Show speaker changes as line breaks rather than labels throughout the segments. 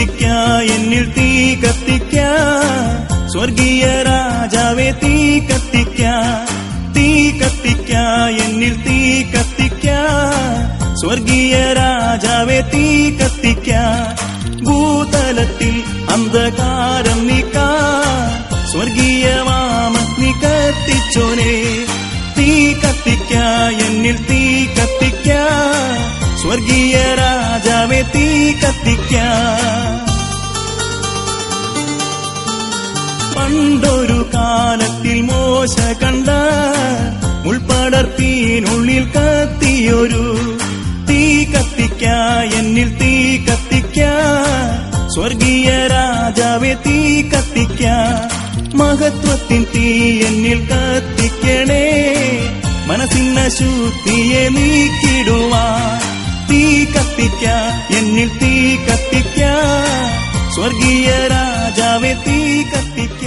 കത്തിക്ക എന്നിൽ തീ കത്തിക്ക സ്വർഗീയ രാജാവേ തീ കത്തിക്ക എന്നിൽ തീ കത്തിക്ക സ്വർഗീയ രാജാവേ തീ കത്തിക്ക ഭൂതലത്തിൽ അന്ധകാരം നീക്കാൻ സ്വർഗീയ വാമഗ്നി കത്തിച്ചോനെ തീ കത്തിക്ക എന്നിൽ തീ കത്തിക്ക സ്വർഗീയ രാജാവേ തീ കത്തിക്ക പണ്ടൊരു കാലത്തിൽ മോശ കണ്ട മുൾപടർത്തിനുള്ളിൽ കത്തിയൊരു തീ കത്തിക്ക എന്നിൽ തീ കത്തിക്ക സ്വർഗീയ രാജാവേ തീ കത്തിക്ക മഹത്വത്തിൻ തീ എന്നിൽ കത്തിക്കണേ മനസ്സിന ശുദ്ധിയെ നീക്കിടുവാൻ തീ കത്തിക്ക എന്നിൽ തീ കത്തിക്ക സ്വർഗീയ രാജാവേ തീ കത്തിക്ക.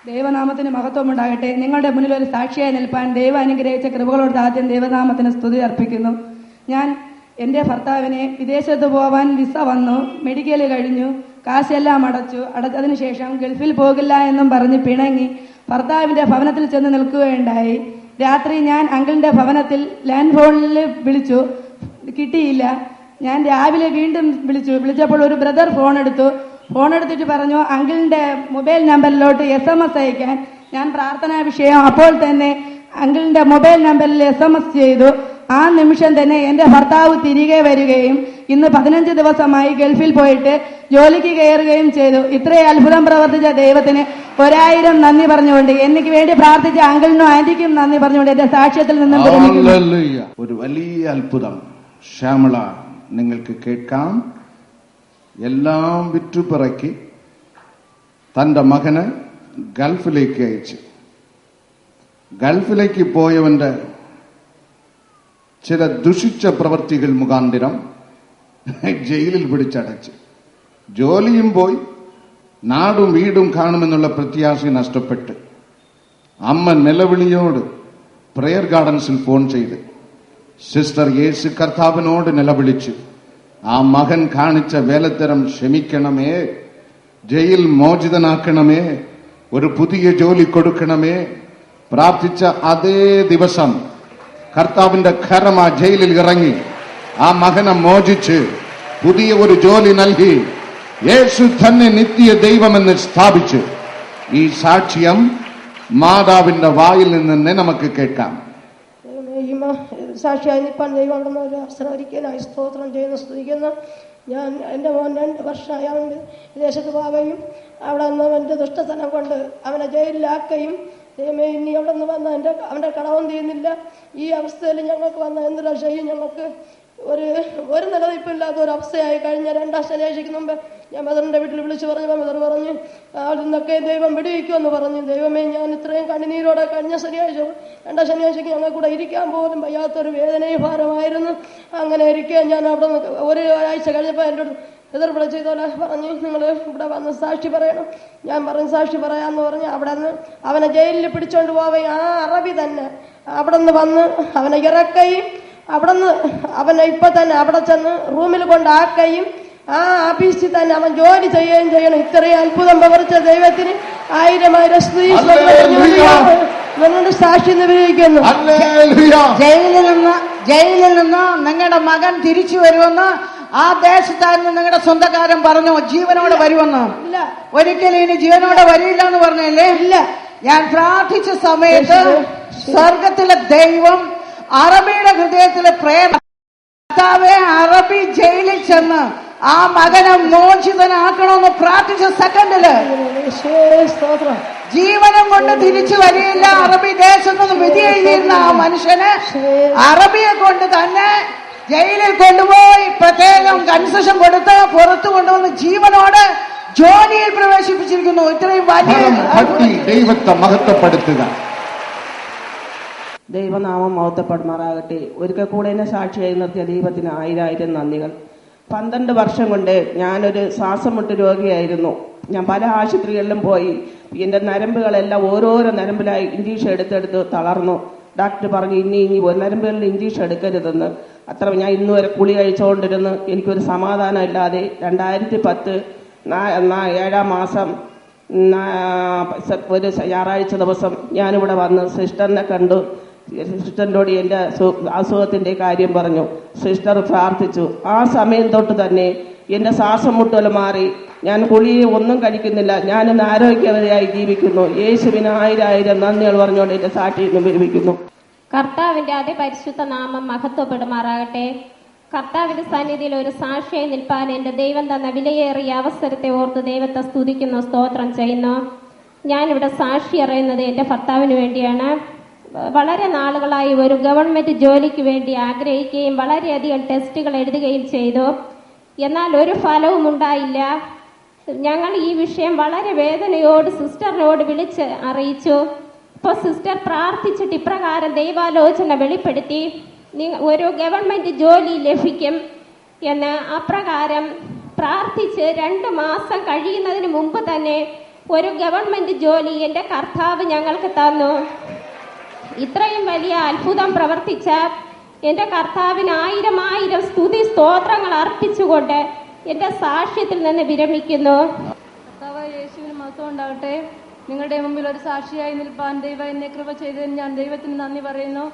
ദൈവനാമത്തിന് മഹത്വമുണ്ടാകട്ടെ. നിങ്ങളുടെ മുന്നിൽ ഒരു സാക്ഷിയായി നിൽപ്പാൻ ദൈവം അനുഗ്രഹിച്ച കൃപകളോട് ആദ്യം ദൈവനാമത്തിന് സ്തുതി അർപ്പിക്കുന്നു. ഞാൻ എന്റെ ഭർത്താവിനെ വിദേശത്ത് പോവാൻ വിസ വന്നു, മെഡിക്കൽ കഴിഞ്ഞു, കാശെല്ലാം അടച്ചതിനു ശേഷം ഗൾഫിൽ പോകില്ല എന്നും പറഞ്ഞ് പിണങ്ങി ഭർത്താവിന്റെ ഭവനത്തിൽ ചെന്ന് നിൽക്കുകയുണ്ടായി. രാത്രി ഞാൻ അങ്കിളിന്റെ ഭവനത്തിൽ ലാൻഡ് ഫോണിൽ വിളിച്ചു, കിട്ടിയില്ല. ഞാൻ രാവിലെ വീണ്ടും വിളിച്ചപ്പോൾ ഒരു ബ്രദർ ഫോൺ എടുത്തിട്ട് പറഞ്ഞു അങ്കിളിന്റെ മൊബൈൽ നമ്പറിലോട്ട് SMS അയക്കാൻ. ഞാൻ പ്രാർത്ഥനാ വിഷയം അപ്പോൾ തന്നെ അങ്കിളിന്റെ മൊബൈൽ നമ്പറിൽ SMS ചെയ്തു. ആ നിമിഷം തന്നെ എന്റെ ഭർത്താവ് തിരികെ വരികയും ഇന്ന് 15 ദിവസമായി ഗൾഫിൽ പോയിട്ട് ജോലിക്ക് കയറുകയും ചെയ്തു. ഇത്രയും അത്ഭുതം പ്രവർത്തിച്ച ദൈവത്തിന് 1000 നന്ദി പറഞ്ഞുകൊണ്ട്, എനിക്ക് വേണ്ടി പ്രാർത്ഥിച്ച അങ്കിളിനും ആന്റിക്കും നന്ദി പറഞ്ഞുകൊണ്ട് എന്റെ സാക്ഷ്യത്തിൽ നിന്നും
ഒരു വലിയ അത്ഭുതം ശ്യാമള നിങ്ങൾക്ക് കേൾക്കാം. എല്ലാം വിറ്റുപിറക്കി തന്റെ മകന് ഗൾഫിലേക്ക് അയച്ചു. ഗൾഫിലേക്ക് പോയവന്റെ ചില ദുഷിച്ച പ്രവൃത്തികൾ മുഖാന്തരം ജയിലിൽ പിടിച്ചടച്ച്, ജോലിയും പോയി, നാടും വീടും കാണുമെന്നുള്ള പ്രത്യാശ നഷ്ടപ്പെട്ട് അമ്മ നിലവിളിയോട് പ്രയർ ഗാർഡൻസിൽ ഫോൺ ചെയ്ത് സിസ്റ്റർ യേശു കർത്താവിനോട് നിലവിളിച്ച് ആ മകൻ കാണിച്ച വേലത്തരം ക്ഷമിക്കണമേ, ജയിൽ മോചിതനാക്കണമേ, ഒരു പുതിയ ജോലി കൊടുക്കണമേ പ്രാർത്ഥിച്ച അതേ ദിവസം കർത്താവിന്റെ കരം ആ ജയിലിൽ ഇറങ്ങി ആ മകനെ മോചിച്ച് പുതിയ ഒരു ജോലി നൽകി യേശു തന്നെ നിത്യ ദൈവമെന്ന് സ്ഥാപിച്ചു. ഈ സാക്ഷ്യം മാതാവിന്റെ വായിൽ നിന്ന് നമുക്ക് കേൾക്കാം.
സാക്ഷിയായി നിൽപ്പാൻ ദൈവം ഉണ്ടെന്ന ഒരു അവസരം ഒരിക്കലായി സ്തോത്രം ചെയ്യുന്നു, സ്തുതിക്കുന്നു. ഞാൻ എൻ്റെ മോൻ 2 വർഷമായി അവൻ വിദേശത്ത് പോവുകയും അവിടെ നിന്ന് അവൻ്റെ ദുഷ്ടത്തനം കൊണ്ട് അവനെ ജയിലിലാക്കുകയും ദൈവമേ ഇനി അവിടെ നിന്ന് വന്ന അവൻ്റെ കടവും തീരുന്നില്ല. ഈ അവസ്ഥയിൽ ഞങ്ങൾക്ക് വന്ന എന്തൊരു ചെയ്യും, ഞങ്ങൾക്ക് ഒരു നിലനിൽപ്പില്ലാത്ത ഒരു അവസ്ഥയായി. കഴിഞ്ഞ 2 ശനിയാഴ്ചയ്ക്ക് മുമ്പ് ഞാൻ മദറിന്റെ വീട്ടിൽ വിളിച്ചു പറഞ്ഞു, മദർ പറഞ്ഞു അവിടെ നിന്നൊക്കെ ദൈവം വിടുവിക്കുമെന്ന് പറഞ്ഞു. ദൈവമേ ഞാൻ ഇത്രയും കണ്ണുനീരോടെ കഴിഞ്ഞ 2 ശനിയാഴ്ചയ്ക്ക് ഞങ്ങൾ കൂടെ ഇരിക്കാൻ പോലും വയ്യാത്തൊരു വേദനയും ഭാരമായിരുന്നു. അങ്ങനെ ഇരിക്കാൻ ഞാൻ അവിടെ നിന്ന് 1 ആഴ്ച കഴിഞ്ഞപ്പോൾ എൻ്റെ എതിർ വിളിച്ചതുപോലെ പറഞ്ഞു നിങ്ങൾ ഇവിടെ വന്ന് സാക്ഷി പറയണം. ഞാൻ പറഞ്ഞു സാക്ഷി പറയാമെന്ന് പറഞ്ഞ് അവിടെ നിന്ന് അവനെ ജയിലിൽ പിടിച്ചോണ്ട് പോവുകയും ആ അറബി തന്നെ അവിടെ നിന്ന് വന്ന് അവനെ ഇറക്കുകയും അവിടെ നിന്ന് അവനെ ഇപ്പൊ തന്നെ അവിടെ ചെന്ന് റൂമിൽ കൊണ്ടാക്കുകയും ആ ഓഫീസിൽ തന്നെ അവൻ ജോലി ചെയ്യുകയും ചെയ്യണം. ഇത്രയും അത്ഭുതം പ്രവർത്തിച്ച ദൈവത്തിന് 1000 സ്തുതി സാക്ഷി നിവേദിക്കുന്നു.
ജയിലിൽ നിന്ന് നിങ്ങളുടെ മകൻ തിരിച്ചു വരുമെന്ന് ആ ദേശത്തായിരുന്നു നിങ്ങളുടെ സ്വന്തക്കാരൻ പറഞ്ഞു. ജീവനോടെ വരുമെന്ന്. ഒരിക്കലും ഇനി ജീവനോടെ വരില്ല എന്ന് പറഞ്ഞല്ലേ? ഇല്ല. ഞാൻ പ്രാർത്ഥിച്ച സമയത്ത് സ്വർഗത്തിലെ ദൈവം അറബിയുടെ ഹൃദയത്തിലെ കർത്താവേ അറബി ജയിലിൽ ചെന്ന് ആ മകനെ മോചിതനാക്കണമെന്ന് പ്രാർത്ഥിച്ച സെക്കൻഡില് ജീവനം കൊണ്ട് തിരിച്ചു വരികയില്ല. അറബി ദേശത്ത് വിധി എഴുതിയിരുന്ന ആ മനുഷ്യന് അറബിയെ കൊണ്ട് തന്നെ ജയിലിൽ കൊണ്ടുപോയി പ്രത്യേകം കൺസെഷൻ കൊടുത്ത് പുറത്തു കൊണ്ടുവന്ന് ജീവനോട് ജോലിയിൽ പ്രവേശിപ്പിച്ചിരിക്കുന്നു. ഇത്രയും വലിയ
ദൈവത്തെ മഹത്വപ്പെടുത്തുക.
ദൈവനാമം മഹത്വപ്പെടുമാറാകട്ടെ. ഒരിക്കൽ കൂടെ എന്നെ സാക്ഷിയായി നിർത്തിയ ദൈവത്തിന് 1000 നന്ദികൾ. 12 വർഷം കൊണ്ട് ഞാനൊരു ശ്വാസം മുട്ട് രോഗിയായിരുന്നു. ഞാൻ പല ആശുപത്രികളിലും പോയി. എന്റെ നരമ്പുകളെല്ലാം ഓരോരോ നരമ്പിലായി ഇഞ്ചക്ഷൻ എടുത്തെടുത്ത് തളർന്നു. ഡോക്ടർ പറഞ്ഞു ഇനി നരമ്പുകളിൽ ഇഞ്ചക്ഷൻ എടുക്കരുതെന്ന്. അത്ര ഞാൻ ഇന്ന് വരെ കുളി കഴിച്ചുകൊണ്ടിരുന്ന് എനിക്കൊരു സമാധാനം ഇല്ലാതെ 2010 7-ാം മാസം ഒരു ഞായറാഴ്ച ദിവസം ഞാനിവിടെ വന്ന് സിസ്റ്ററിനെ കണ്ടു. സിസ്റ്ററിനോട് എന്റെ അസുഖത്തിന്റെ കാര്യം പറഞ്ഞു. സിസ്റ്റർ പ്രാർത്ഥിച്ചു. ആ സമയം തൊട്ട് തന്നെ എന്റെ ശ്വാസം മുട്ടൽ മാറി. ഞാൻ ഗുളിക ഒന്നും കഴിക്കുന്നില്ല. ഞാനിന്ന് ആരോഗ്യവതിയായി ജീവിക്കുന്നു. യേശുവിന് 1000 നന്ദികൾ പറഞ്ഞുകൊണ്ട് എന്റെ സാക്ഷി വിരമിക്കുന്നു.
കർത്താവിന്റെ അതിപരിശുദ്ധ നാമം മഹത്വപ്പെടുമാറാകട്ടെ. കർത്താവിന്റെ സന്നിധിയിൽ ഒരു സാക്ഷിയായി നിൽപ്പാൻ എന്റെ ദൈവം തന്ന വിലയേറിയ അവസരത്തെ ഓർത്ത് ദൈവത്തെ സ്തുതിക്കുന്നു, സ്തോത്രം ചെയ്യുന്നു. ഞാനിവിടെ സാക്ഷി അറിയുന്നത് എന്റെ ഭർത്താവിന് വേണ്ടിയാണ്. വളരെ നാളുകളായി ഒരു ഗവൺമെന്റ് ജോലിക്ക് വേണ്ടി ആഗ്രഹിക്കുകയും വളരെയധികം ടെസ്റ്റുകൾ എഴുതുകയും ചെയ്തു. എന്നാൽ ഒരു ഫലവും ഉണ്ടായില്ല. ഞങ്ങൾ ഈ വിഷയം വളരെ വേദനയോട് സിസ്റ്ററിനോട് വിളിച്ച് അറിയിച്ചു. ഇപ്പോൾ സിസ്റ്റർ പ്രാർത്ഥിച്ചിട്ട് ഇപ്രകാരം ദൈവാലോചന വെളിപ്പെടുത്തി, ഒരു ഗവൺമെന്റ് ജോലി ലഭിക്കും എന്ന്. അപ്രകാരം പ്രാർത്ഥിച്ച് 2 മാസം കഴിയുന്നതിന് മുമ്പ് തന്നെ ഒരു ഗവൺമെന്റ് ജോലി എന്റെ കർത്താവ് ഞങ്ങൾക്ക് തന്നു. ഇത്രയും വലിയ അത്ഭുതം പ്രവർത്തിച്ച എന്റെ കർത്താവിന് 1000 സ്തുതി സ്തോത്രങ്ങൾ അർപ്പിച്ചുകൊണ്ട് എന്റെ സാക്ഷ്യത്തിൽ നിന്ന് വിരമിക്കുന്നു.
കർത്താവായ യേശുവിന് മഹത്വം ഉണ്ടാകട്ടെ. നിങ്ങളുടെ മുമ്പിൽ ഒരു സാക്ഷിയായി നിൽപ്പാൻ ദൈവം എന്നെ കൃപ ചെയ്തതിന് ഞാൻ ദൈവത്തിന് നന്ദി പറയുന്നു.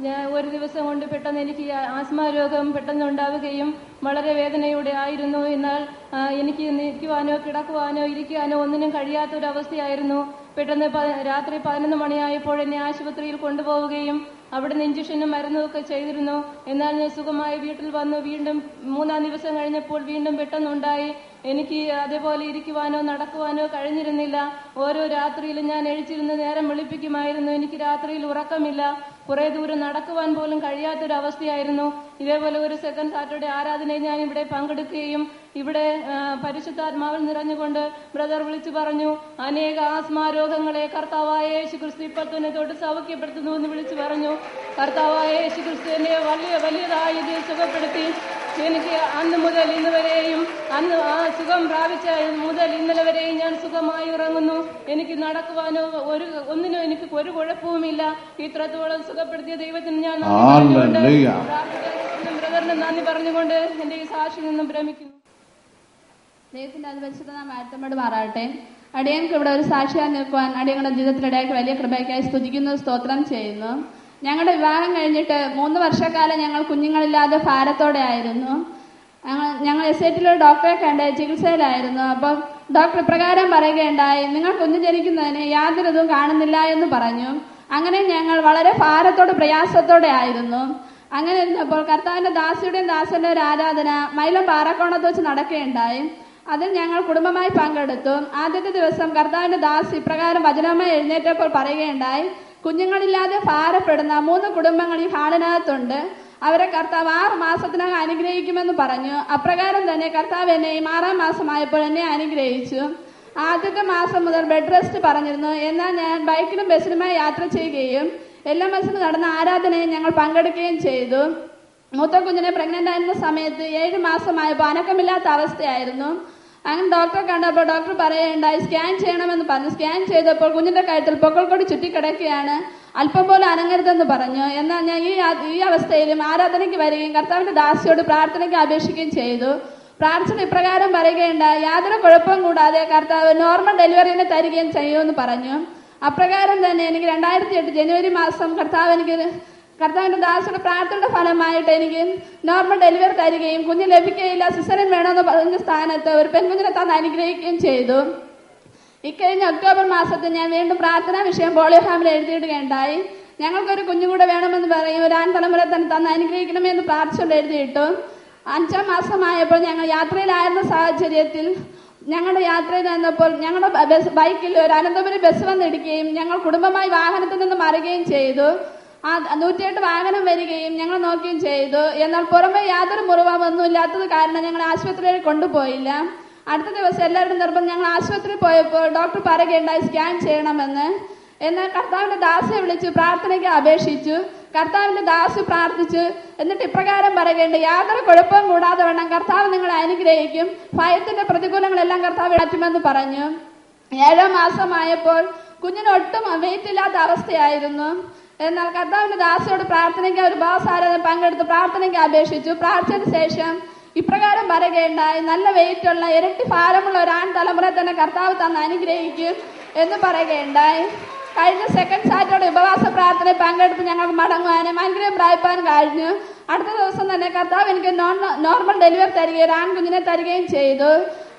ഞാൻ ഒരു ദിവസം കൊണ്ട് പെട്ടെന്ന് എനിക്ക് ആസ്മ രോഗം പെട്ടെന്ന് ഉണ്ടാവുകയും വളരെ വേദനയോടെ ആയിരുന്നു. എന്നാൽ എനിക്ക് നിൽക്കുവാനോ കിടക്കുവാനോ ഇരിക്കുവാനോ ഒന്നിനും കഴിയാത്തൊരവസ്ഥയായിരുന്നു. പെട്ടെന്ന് രാത്രി 11 മണിയായപ്പോൾ എന്നെ ആശുപത്രിയിൽ കൊണ്ടുപോവുകയും അവിടുന്ന് ഇഞ്ചക്ഷനും മരുന്നും ഒക്കെ ചെയ്തിരുന്നു. എന്നാൽ ഞാൻ സുഖമായി വീട്ടിൽ വന്നു. വീണ്ടും 3-ാം ദിവസം കഴിഞ്ഞപ്പോൾ വീണ്ടും പെട്ടെന്നുണ്ടായി. എനിക്ക് അതേപോലെ ഇരിക്കുവാനോ നടക്കുവാനോ കഴിഞ്ഞിരുന്നില്ല. ഓരോ രാത്രിയിലും ഞാൻ എഴുച്ചിരുന്ന് നേരം വെളുപ്പിക്കുമായിരുന്നു. എനിക്ക് രാത്രിയിൽ ഉറക്കമില്ല. കുറെ ദൂരം നടക്കുവാൻ പോലും കഴിയാത്തൊരവസ്ഥയായിരുന്നു. ഇതേപോലെ ഒരു സെക്കൻഡ് സാറ്റർഡേ ആരാധനയിൽ ഞാൻ ഇവിടെ പങ്കെടുക്കുകയും ഇവിടെ പരിശുദ്ധാത്മാവിൽ നിറഞ്ഞുകൊണ്ട് ബ്രദർ വിളിച്ചു പറഞ്ഞു, അനേക ആസ്മാ രോഗങ്ങളെ കർത്താവായ യേശുക്രിസ്തു ഇപ്പോൾ തന്നെ തൊട്ട് സൗഖ്യപ്പെടുത്തുന്നു എന്ന് വിളിച്ചു പറഞ്ഞു. കർത്താവായ യേശുക്രിസ്തു എന്നെ വലിയതായി ഇത് സുഖപ്പെടുത്തി. എനിക്ക് അന്ന് മുതൽ ഇന്ന് വരെയും അന്ന് ആ സുഖം പ്രാപിച്ച മുതൽ ഇന്നലെ വരെയും ഞാൻ സുഖമായി ഉറങ്ങുന്നു. എനിക്ക് നടക്കുവാനോ ഒന്നിനും എനിക്ക് ഒരു കുഴപ്പവുമില്ല. ഇത്രത്തോളം സുഖപ്പെടുത്തിയ ദൈവത്തിന് ഞാൻ ബ്രദറിന് നന്ദി പറഞ്ഞുകൊണ്ട് എന്റെ ഈ സാക്ഷി നിന്നും ഭ്രമിക്കുന്നു.
ദൈവത്തിന്റെ അതിപരിശുദ്ധ നാമം വാഴ്ത്തപ്പെടുമാറാകട്ടെ. അടിയങ്ങൾക്ക് ഇവിടെ ഒരു സാക്ഷിയായി നിൽക്കുവാൻ അടിയങ്ങളുടെ ജീവിതത്തിലിടയാക്കി വലിയ കൃപയ്ക്കായി സ്തുതിക്കുന്നു, സ്തോത്രം ചെയ്യുന്നു. ഞങ്ങളുടെ വിവാഹം കഴിഞ്ഞിട്ട് 3 വർഷക്കാലം ഞങ്ങൾ കുഞ്ഞുങ്ങളില്ലാതെ ഭാരത്തോടെ ആയിരുന്നു. ഞങ്ങൾ എസ്റ്റേറ്റിലൊരു ഡോക്ടറെ കണ്ട് ചികിത്സയിലായിരുന്നു. അപ്പം ഡോക്ടർ ഇപ്രകാരം പറയുകയുണ്ടായി, നിങ്ങൾ കുഞ്ഞ് ജനിക്കുന്നതിന് യാതൊരു ഇതും കാണുന്നില്ല എന്ന് പറഞ്ഞു. അങ്ങനെ ഞങ്ങൾ വളരെ ഭാരത്തോടെ പ്രയാസത്തോടെ ആയിരുന്നു. അങ്ങനെ ഇരുന്നപ്പോൾ കർത്താവിന്റെ ദാസിയുടെയും ദാസന്റെ ഒരു ആരാധന മൈലം പാറക്കോണത്ത് വെച്ച് നടക്കുകയുണ്ടായി. അതിൽ ഞങ്ങൾ കുടുംബമായി പങ്കെടുത്തു. ആദ്യത്തെ ദിവസം കർത്താവിന്റെ ദാസി ഇപ്രകാരം വചനമായി എഴുന്നേറ്റപ്പോൾ പറയുകയുണ്ടായി, കുഞ്ഞുങ്ങളില്ലാതെ ഭാരപ്പെടുന്ന 3 കുടുംബങ്ങൾ ഈ ഹാളിനകത്തുണ്ട്. അവരെ കർത്താവ് 6 മാസത്തിനകം അനുഗ്രഹിക്കുമെന്ന് പറഞ്ഞു. അപ്രകാരം തന്നെ കർത്താവ് എന്നെയും 6-ാം മാസമായപ്പോൾ എന്നെ അനുഗ്രഹിച്ചു. ആദ്യത്തെ മാസം മുതൽ ബെഡ് റെസ്റ്റ് പറഞ്ഞിരുന്നു. എന്നാൽ ഞാൻ ബൈക്കിലും ബസ്സിലുമായി യാത്ര ചെയ്യുകയും എല്ലാ മാസവും നടന്ന ആരാധനയും ഞങ്ങൾ പങ്കെടുക്കുകയും ചെയ്തു. മൂത്ത കുഞ്ഞിനെ പ്രഗ്നന്റ് ആയിരുന്ന സമയത്ത് 7 മാസമായപ്പോൾ അനക്കമില്ലാത്ത അവസ്ഥയായിരുന്നു. അങ്ങനെ ഡോക്ടറെ കണ്ടപ്പോൾ ഡോക്ടർ പറയുകയുണ്ടായി, സ്കാൻ ചെയ്യണമെന്ന് പറഞ്ഞു. സ്കാൻ ചെയ്തപ്പോൾ കുഞ്ഞിന്റെ കഴുത്തിൽ പൊക്കൾക്കൊടി ചുറ്റിക്കിടക്കുകയാണ്, അല്പം പോലും അനങ്ങരുതെന്ന് പറഞ്ഞു. എന്നാൽ ഞാൻ ഈ അവസ്ഥയിലും ആരാധനയ്ക്ക് വരികയും കർത്താവിന്റെ ദാസിയോട് പ്രാർത്ഥനയ്ക്ക് അപേക്ഷിക്കുകയും ചെയ്തു. പ്രാർത്ഥന ഇപ്രകാരം പറയുകയുണ്ടായി, യാതൊരു കുഴപ്പവും കൂടാതെ കർത്താവ് നോർമൽ ഡെലിവറിനെ തരികയും ചെയ്യുമെന്ന് പറഞ്ഞു. അപ്രകാരം തന്നെ എനിക്ക് 2008 ജനുവരി മാസം കർത്താവിന്റെ ദാസിയുടെ പ്രാർത്ഥനയുടെ ഫലമായിട്ട് എനിക്ക് നോർമൽ ഡെലിവറി തരികയും കുഞ്ഞ് ലഭിക്കുകയില്ല, സിസേറിയൻ വേണമെന്ന് പറഞ്ഞ സ്ഥാനത്ത് ഒരു പെൺകുഞ്ഞിനെ തന്ന് അനുഗ്രഹിക്കുകയും ചെയ്തു. ഇക്കഴിഞ്ഞ ഒക്ടോബർ മാസത്തിൽ ഞാൻ വീണ്ടും പ്രാർത്ഥനാ വിഷയം പോളിയോ ഫാമിലി എഴുതിയിടുകയുണ്ടായി. ഞങ്ങൾക്കൊരു കുഞ്ഞുകൂടെ വേണമെന്ന് പറയും, ഒരു ആൺതലമുറ തന്നെ തന്ന് അനുഗ്രഹിക്കണമെന്ന് പ്രാർത്ഥിച്ചുകൊണ്ട് എഴുതിയിട്ടു. 5-ാം മാസമായപ്പോൾ ഞങ്ങൾ യാത്രയിലായിരുന്ന സാഹചര്യത്തിൽ ഞങ്ങളുടെ യാത്രയിൽ നിന്നപ്പോൾ ഞങ്ങളുടെ ബൈക്കിൽ ഒരു അനന്തപുരി ബസ് വന്നിടിക്കുകയും ഞങ്ങൾ കുടുംബമായി വാഹനത്തിൽ നിന്ന് മറിയുകയും ചെയ്തു. 108 വാഹനം വരികയും ഞങ്ങൾ നോക്കുകയും ചെയ്തു. എന്നാൽ പുറമെ യാതൊരു മുറിവൊന്നും ഇല്ലാത്തത് കാരണം ഞങ്ങൾ ആശുപത്രിയിൽ കൊണ്ടുപോയില്ല. അടുത്ത ദിവസം എല്ലാവരുടെ നിർബന്ധം ഞങ്ങൾ ആശുപത്രിയിൽ പോയപ്പോൾ ഡോക്ടർ പറയുകയുണ്ടായി സ്കാൻ ചെയ്യണമെന്ന്. എന്നാൽ കർത്താവിന്റെ ദാസിയെ വിളിച്ച് പ്രാർത്ഥനയ്ക്ക് അപേക്ഷിച്ചു. കർത്താവിന്റെ ദാസി പ്രാർത്ഥിച്ചു. എന്നിട്ട് ഇപ്രകാരം പറയുകയുണ്ട്, യാതൊരു കുഴപ്പവും കൂടാതെ വേണം കർത്താവ് നിങ്ങളെ അനുഗ്രഹിക്കും, ഭയത്തിന്റെ പ്രതികൂലങ്ങളെല്ലാം കർത്താവ് മാറ്റുമെന്ന് പറഞ്ഞു. 7-ാം മാസമായപ്പോൾ കുഞ്ഞിന് ഒട്ടും വെയിറ്റ് ഇല്ലാത്ത അവസ്ഥയായിരുന്നു. എന്നാൽ കർത്താവിന്റെ ദാസിയോട് പ്രാർത്ഥനയ്ക്ക് ഒരു ഉപവാസാരാധന പങ്കെടുത്ത് പ്രാർത്ഥനയ്ക്ക് അപേക്ഷിച്ചു. പ്രാർത്ഥിച്ചതിന് ശേഷം ഇപ്രകാരം പറയുകയുണ്ടായി, നല്ല വെയിറ്റുള്ള ഇരട്ടി ഭാരമുള്ള ഒരു ആൺ തലമുറയെ തന്നെ കർത്താവ് തന്ന് അനുഗ്രഹിക്കും എന്ന് പറയുകയുണ്ടായി. കഴിഞ്ഞ സെക്കൻഡ് സാറ്റർഡേ ഉപവാസ പ്രാർത്ഥനയിൽ പങ്കെടുത്ത് ഞങ്ങൾക്ക് മടങ്ങുവാനും അനുഗ്രഹം പ്രാപിപ്പാനും കഴിഞ്ഞു. അടുത്ത ദിവസം തന്നെ കർത്താവ് എനിക്ക് നോർമൽ ഡെലിവറി തരികയും ഒരു ആൺകുഞ്ഞിനെ തരികയും ചെയ്തു.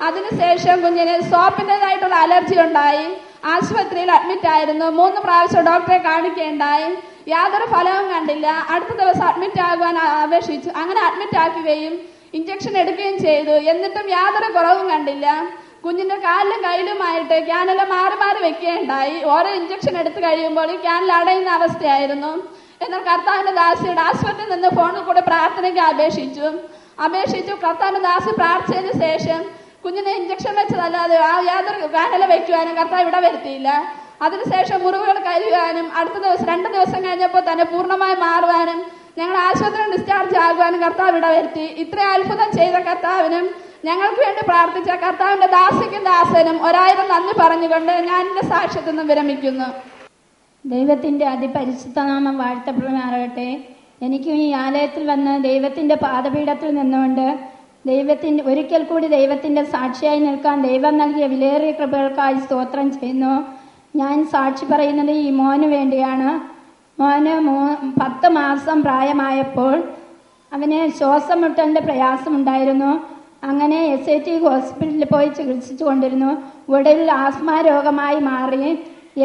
അതിനുശേഷം കുഞ്ഞിന് സോപ്പിൻ്റെതായിട്ടുള്ള അലർജി ഉണ്ടായി. ആശുപത്രിയിൽ അഡ്മിറ്റ് ആയിരുന്നു. 3 പ്രാവശ്യം ഡോക്ടറെ കാണിക്കുകയുണ്ടായി. യാതൊരു ഫലവും കണ്ടില്ല. അടുത്ത ദിവസം അഡ്മിറ്റ് ആകുവാൻ അപേക്ഷിച്ചു. അങ്ങനെ അഡ്മിറ്റ് ആക്കുകയും ഇഞ്ചക്ഷൻ എടുക്കുകയും ചെയ്തു. എന്നിട്ടും യാതൊരു കുറവും കണ്ടില്ല. കുഞ്ഞിന്റെ കാലിലും കയ്യിലുമായിട്ട് ക്യാനെല്ലാം മാറി മാറി വെക്കുകയുണ്ടായി. ഓരോ ഇഞ്ചക്ഷൻ എടുത്തു കഴിയുമ്പോൾ ഈ ക്യാനിൽ അടയുന്ന അവസ്ഥയായിരുന്നു. എന്നാൽ കർത്താവിന്റെ ദാസിയുടെ ആശുപത്രിയിൽ നിന്ന് ഫോണിൽ കൂടെ പ്രാർത്ഥനയ്ക്ക് അപേക്ഷിച്ചു. കർത്താവിന്റെ ദാസി പ്രാർത്ഥിച്ചതിന് ശേഷം കുഞ്ഞിനെ ഇഞ്ചക്ഷൻ വെച്ചതല്ലാതെ യാതൊരു ക്യാനെല്ലാം വെക്കുവാനും കർത്താവ് ഇവിടെ വരുത്തിയില്ല. അതിനുശേഷം മുറിവുകൾ കരുവാനും അടുത്ത ദിവസം 2 ദിവസം കഴിഞ്ഞപ്പോൾ തന്നെ പൂർണ്ണമായി മാറുവാനും ഞങ്ങൾ ആശുപത്രിയിൽ ഡിസ്ചാർജ് ആകുവാനും കർത്താവ് ഇടവരുത്തി. ഇത്രയും അത്ഭുതം ചെയ്ത കർത്താവിനും ഞങ്ങൾക്ക് വേണ്ടി പ്രാർത്ഥിച്ച കർത്താവിന്റെ ദാസിക്കും ദാസനും 1000 നന്ദി പറഞ്ഞുകൊണ്ട് ഞാൻ എന്റെ സാക്ഷ്യത്തിൽ നിന്നും വിരമിക്കുന്നു.
ദൈവത്തിന്റെ അതിപരിശുദ്ധ നാമം വാഴ്ത്തപ്പെടുമാറാകട്ടെ. എനിക്കും ഈ ആലയത്തിൽ വന്ന് ദൈവത്തിന്റെ പാദപീഠത്തിൽ നിന്നുകൊണ്ട് ഒരിക്കൽ കൂടി ദൈവത്തിന്റെ സാക്ഷിയായി നിൽക്കാൻ ദൈവം നൽകിയ വിലയേറിയ കൃപകൾക്കായി സ്തോത്രം ചെയ്യുന്നു. ഞാൻ സാക്ഷി പറയുന്നത് ഈ മോന് വേണ്ടിയാണ്. മോന് 10 മാസം പ്രായമായപ്പോൾ അവന് ശ്വാസം മുട്ടലിന്റെ പ്രയാസമുണ്ടായിരുന്നു. അങ്ങനെ SIT ഹോസ്പിറ്റലിൽ പോയി ചികിത്സിച്ചു കൊണ്ടിരുന്നു. ഒടുവിൽ ആസ്മ രോഗമായി മാറി.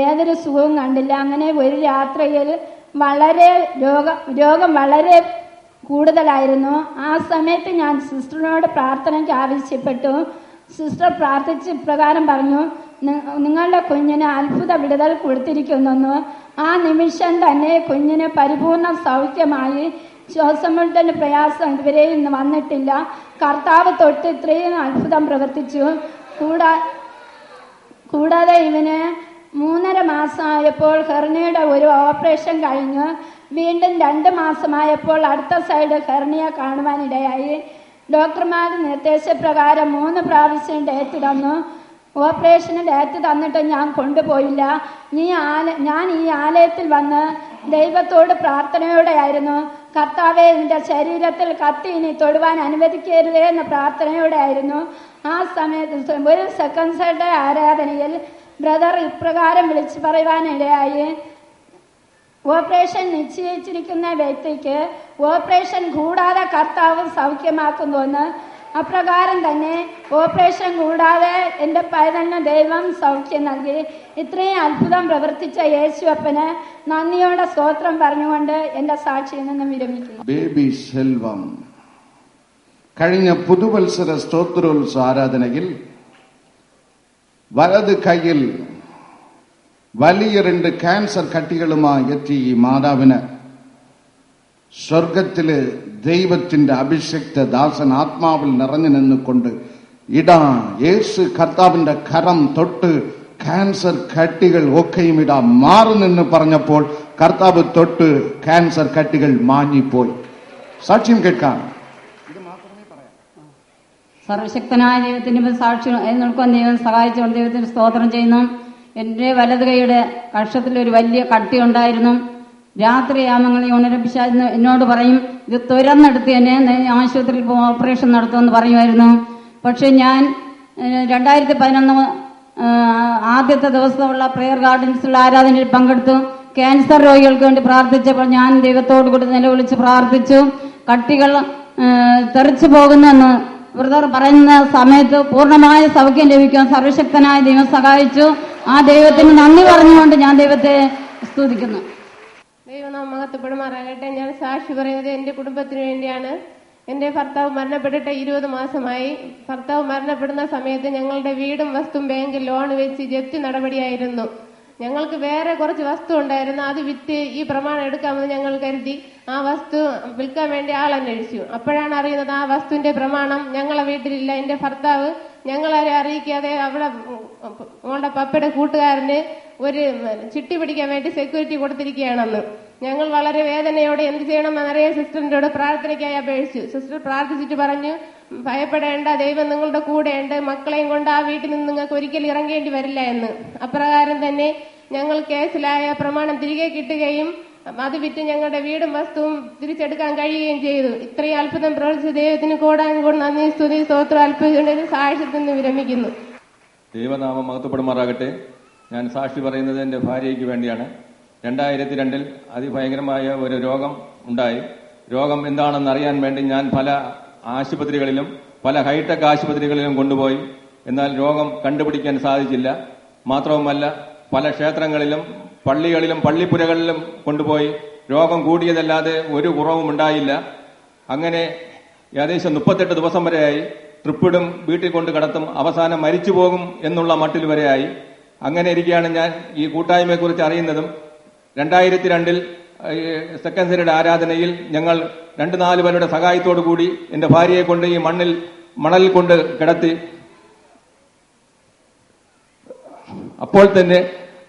ഏതൊരു സുഖവും കണ്ടില്ല. അങ്ങനെ ഒരു രാത്രിയിൽ രോഗം വളരെ കൂടുതലായിരുന്നു. ആ സമയത്ത് ഞാൻ സിസ്റ്ററിനോട് പ്രാർത്ഥനയ്ക്ക് ആവശ്യപ്പെട്ടു. സിസ്റ്റർ പ്രാർത്ഥിച്ച് ഇപ്രകാരം പറഞ്ഞു, നിങ്ങളുടെ കുഞ്ഞിന് അത്ഭുത വിടുതൽ കൊടുത്തിരിക്കുന്നു. ആ നിമിഷം തന്നെ കുഞ്ഞിന് പരിപൂർണ സൗഖ്യമായി. ശ്വാസമുട്ടലിന് പ്രയാസം ഇതുവരെയും വന്നിട്ടില്ല. കർത്താവ് തൊട്ട് ഇത്രയും അത്ഭുതം പ്രവർത്തിച്ചു. കൂടാതെ ഇവന് 3.5 മാസമായപ്പോൾ ഹെർണിയുടെ ഒരു ഓപ്പറേഷൻ കഴിഞ്ഞു. വീണ്ടും 2 മാസമായപ്പോൾ അടുത്ത സൈഡ് ഹെർണിയ കാണുവാനിടയായി. ഡോക്ടർമാരുടെ നിർദ്ദേശപ്രകാരം 3 പ്രാവശ്യം ഡേറ്റ് തന്നു. ഓപ്പറേഷന് ഡേറ്റ് തന്നിട്ട് ഞാൻ കൊണ്ടുപോയില്ല. ഞാൻ ഈ ആലയത്തിൽ വന്ന് ദൈവത്തോട് പ്രാർത്ഥനയോടെയായിരുന്നു. കർത്താവെ, എന്റെ ശരീരത്തിൽ കത്തി ഇനി തൊടുവാൻ അനുവദിക്കരുതേ എന്ന പ്രാർത്ഥനയോടെയായിരുന്നു. ആ സമയത്ത് ഒരു സെക്കൻഡ് സൈഡ് ആരാധനയിൽ ബ്രദർ ഇപ്രകാരം വിളിച്ചു പറയുവാനിടയായി, ഓപ്പറേഷൻ നിശ്ചയിച്ചിരിക്കുന്ന വ്യക്തിക്ക് ഓപ്പറേഷൻ കൂടാതെ കർത്താവ് സൗഖ്യമാക്കുന്നുവെന്ന്. അപ്രകാരം തന്നെ ഓപ്പറേഷൻ കൂടാതെ എന്റെ പൈതലിന് ദൈവം സൗഖ്യം നൽകി. ഇത്രയും അത്ഭുതം പ്രവർത്തിച്ച യേശുവപ്പന് നന്ദിയോടെ സ്തോത്രം പറഞ്ഞുകൊണ്ട് എന്റെ സാക്ഷിയിൽ നിന്നും വിരമിക്കുന്നു.
ബേബി സെൽവം കഴിഞ്ഞ പുതുവത്സര സ്തോത്രോത്സവ ആരാധനയിൽ വലത് കൈയിൽ വലിയ 2 ക്യാൻസർ കട്ടികളുമായി എത്തി ഈ മാതാവിന് സ്വർഗത്തില് ദൈവത്തിന്റെ അഭിഷക്ത ദാസൻ ആത്മാവിൽ നിറഞ്ഞു നിന്നുകൊണ്ട് യേശു കർത്താവിന്റെ കരം തൊട്ട് ക്യാൻസർ കട്ടികൾ ഒക്കെയും മാറുന്നെന്ന് പറഞ്ഞപ്പോൾ കർത്താവ് തൊട്ട് ക്യാൻസർ കട്ടികൾ മാഞ്ഞിപ്പോയി. സാക്ഷ്യം കേൾക്കാം.
സർവശക്തനായ ദൈവത്തിന്റെ സാക്ഷി നിൽക്കാൻ ദൈവം സഹായിച്ചുകൊണ്ട് ദൈവത്തിന് സ്തോത്രം ചെയ്യുന്നു. എന്റെ വലത് കൈയുടെ കക്ഷത്തിൽ ഒരു വലിയ കട്ടി ഉണ്ടായിരുന്നു. രാത്രിയാമങ്ങളിൽ ഉണരപ്പിച്ചായിരുന്നു എന്നോട് പറയും, ഇത് തുരന്നെടുത്ത് തന്നെ ആശുപത്രിയിൽ ഓപ്പറേഷൻ നടത്തുമെന്ന് പറയുമായിരുന്നു. പക്ഷെ ഞാൻ 2011 ആദ്യത്തെ ദിവസമുള്ള പ്രെയർ ഗാർഡൻസിലുള്ള ആരാധനയിൽ പങ്കെടുത്തു. ക്യാൻസർ രോഗികൾക്ക് വേണ്ടി പ്രാർത്ഥിച്ചപ്പോൾ ഞാൻ ദൈവത്തോട് കൂടി നിലവിളിച്ച് പ്രാർത്ഥിച്ചു. കട്ടികൾ തെറിച്ചു പോകുന്നെന്ന് ബ്രദർ പറയുന്ന സമയത്ത് പൂർണ്ണമായ സൗഖ്യം ലഭിക്കാൻ സർവശക്തനായ ദൈവം സഹായിച്ചു. ആ ദൈവത്തിന് നന്ദി പറഞ്ഞുകൊണ്ട് ഞാൻ ദൈവത്തെ സ്തുതിക്കുന്നു.
ദൈവനാമം മഹത്വപ്പെടുമാറാകട്ടെ. ഞാൻ സാക്ഷി പറയുന്നത് എന്റെ കുടുംബത്തിന് വേണ്ടിയാണ്. എന്റെ ഭർത്താവ് മരണപ്പെട്ടിട്ട് 20 മാസമായി. ഭർത്താവ് മരണപ്പെടുന്ന സമയത്ത് ഞങ്ങളുടെ വീടും വസ്തുവും ബാങ്കിൽ ലോൺ വെച്ച് ജപ്തി നടപടിയായിരുന്നു. ഞങ്ങൾക്ക് വേറെ കുറച്ച് വസ്തു ഉണ്ടായിരുന്നു. അത് വിറ്റ് ഈ പ്രമാണം എടുക്കാമെന്ന് ഞങ്ങൾ കരുതി ആ വസ്തു വിൽക്കാൻ വേണ്ടി ആളന്വേഷിച്ചു. അപ്പോഴാണ് അറിയുന്നത് ആ വസ്തുവിന്റെ പ്രമാണം ഞങ്ങളെ വീട്ടിലില്ല. എന്റെ ഭർത്താവ് ഞങ്ങളെ അറിയിക്കാതെ അവളുടെ പപ്പയുടെ കൂട്ടുകാരന് ഒരു ചിട്ടി പിടിക്കാൻ വേണ്ടി സെക്യൂരിറ്റി കൊടുത്തിരിക്കുകയാണെന്ന്. ഞങ്ങൾ വളരെ വേദനയോടെ എന്ത് ചെയ്യണമെന്നറിയാൻ സിസ്റ്ററിനോട് പ്രാർത്ഥനയ്ക്കായി അപേക്ഷിച്ചു. സിസ്റ്റർ പ്രാർത്ഥിച്ചിട്ട് പറഞ്ഞു, ഭയപ്പെടേണ്ട, ദൈവം നിങ്ങളുടെ കൂടെയുണ്ട്, മക്കളെയും കൊണ്ട് ആ വീട്ടിൽ നിന്ന് നിങ്ങൾക്ക് ഒരിക്കലും ഇറങ്ങേണ്ടി വരില്ല എന്ന്. അപ്രകാരം തന്നെ ഞങ്ങൾ കേസിലായ പ്രമാണം തിരികെ കിട്ടുകയും
അത് വിറ്റ് ഞങ്ങളുടെ വീടും വസ്തുവും തിരിച്ചെടുക്കാൻ കഴിയുകയും ചെയ്തു. ഇത്രയും അത്ഭുതം പ്രവർത്തിച്ച ദൈവത്തിന് കോടാനുകോടി നന്ദി, സ്തുതി, സ്തോത്രം അല്പത്തിന്റെ സാക്ഷ്യത്തിൽ നിന്ന് വിരമിക്കുന്നു.
ദൈവനാമം മഹത്വപ്പെടുമാറാകട്ടെ. ഞാൻ സാക്ഷി പറയുന്നത് എൻ്റെ ഭാര്യയ്ക്ക് വേണ്ടിയാണ്. 2002 അതിഭയങ്കരമായ ഒരു രോഗം ഉണ്ടായി. രോഗം എന്താണെന്ന് അറിയാൻ വേണ്ടി ഞാൻ പല ആശുപത്രികളിലും, പല ഹൈടെക് ആശുപത്രികളിലും കൊണ്ടുപോയി. എന്നാൽ രോഗം കണ്ടുപിടിക്കാൻ സാധിച്ചില്ല. മാത്രവുമല്ല, പല ക്ഷേത്രങ്ങളിലും പള്ളികളിലും പള്ളിപ്പുരകളിലും കൊണ്ടുപോയി. രോഗം കൂടിയതല്ലാതെ ഒരു കുറവും ഉണ്ടായില്ല. അങ്ങനെ ഏകദേശം 38 ദിവസം വരെയായി. ട്രിപ്പിടും, വീട്ടിൽ കൊണ്ട് കിടത്തും, അവസാനം മരിച്ചു പോകും എന്നുള്ള മട്ടിൽ വരെയായി. അങ്ങനെ ഇരിക്കുകയാണ് ഞാൻ ഈ കൂട്ടായ്മയെക്കുറിച്ച് അറിയുന്നതും. 2002 സെക്കൻഡ് സീരിയുടെ ആരാധനയിൽ ഞങ്ങൾ 2-4 പേരുടെ സഹായത്തോടു കൂടി എന്റെ ഭാര്യയെ കൊണ്ട് ഈ മണലിൽ കൊണ്ട് കിടത്തി. അപ്പോൾ തന്നെ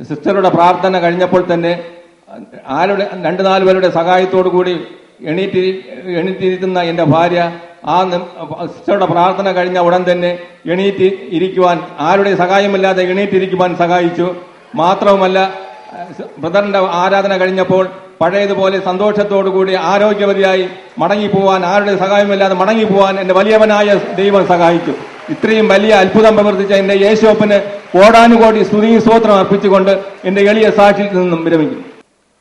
സിസ്റ്ററുടെ പ്രാർത്ഥന കഴിഞ്ഞപ്പോൾ തന്നെ 2-4 പേരുടെ സഹായത്തോടു കൂടി എണീറ്റിരിക്കുന്ന എന്റെ ഭാര്യ ആ സിസ്റ്ററുടെ പ്രാർത്ഥന കഴിഞ്ഞ ഉടൻ തന്നെ എണീറ്റ് ഇരിക്കുവാൻ, ആരുടെ സഹായമില്ലാതെ എണീറ്റിരിക്കുവാൻ സഹായിച്ചു. മാത്രവുമല്ല, ബ്രദറിന്റെ ആരാധന കഴിഞ്ഞപ്പോൾ പഴയതുപോലെ സന്തോഷത്തോടുകൂടി ആരോഗ്യവതിയായി മടങ്ങിപ്പോവാൻ, ആരുടെ സഹായമില്ലാതെ മടങ്ങിപ്പോവാൻ എന്റെ വലിയവനായ ദൈവം സഹായിച്ചു. ഇത്രയും വലിയ അത്ഭുതം പ്രവർത്തിച്ച എന്റെ യേശുവിന് കോടാനുകോടി സ്തുതിയും സ്തോത്രം അർപ്പിച്ചുകൊണ്ട് എന്റെ എളിയ സാക്ഷ്യത്തിൽ നിന്നും വിരമിക്കും.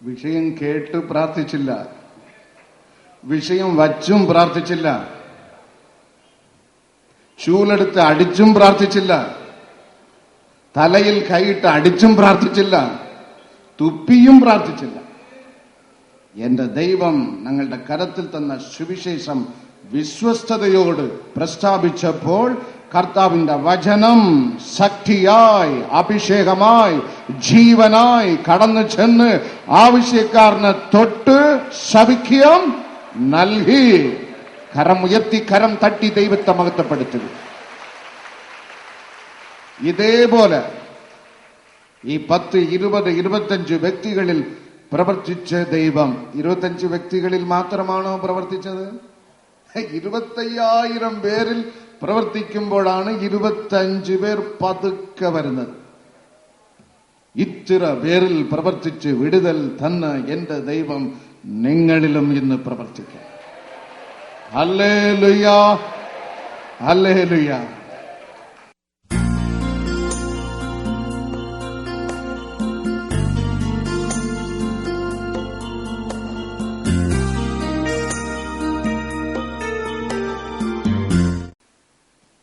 വിഷയം കേട്ട് പ്രാർത്ഥിച്ചില്ല, വിഷയം വച്ചും പ്രാർത്ഥിച്ചില്ല, ചൂലെടുത്ത് അടിച്ചും പ്രാർത്ഥിച്ചില്ല, തലയിൽ കൈയിട്ട് അടിച്ചും പ്രാർത്ഥിച്ചില്ല, തുപ്പിയും പ്രാർത്ഥിച്ചില്ല. എന്റെ ദൈവം ഞങ്ങളുടെ കരത്തിൽ തന്ന സുവിശേഷം വിശ്വസ്തയോട് പ്രസ്താവിച്ചപ്പോൾ കർത്താവിന്റെ വചനം ശക്തിയായി, അഭിഷേകമായി, ജീവനായി കടന്നു ചെന്ന് ആവശ്യക്കാരനെ തൊട്ട് സൗഖ്യം നൽകി. കരം ഉയർത്തി, കരം തട്ടി ദൈവത്തെ മഹത്വപ്പെടുത്തുക. ഇതേപോലെ ഈ 10, 20, 25 വ്യക്തികളിൽ പ്രവർത്തിച്ച ദൈവം 25 വ്യക്തികളിൽ മാത്രമാണോ പ്രവർത്തിച്ചത്? 25,000 പേരിൽ പ്രവർത്തിക്കുമ്പോഴാണ് 25 പേർ പതുക്കെ വരുന്നത്. ഇത്ര പേരിൽ പ്രവർത്തിച്ച് വിടുതൽ തന്ന എന്റെ ദൈവം നിങ്ങളിലും ഇന്ന് പ്രവർത്തിക്കും. Hallelujah, hallelujah.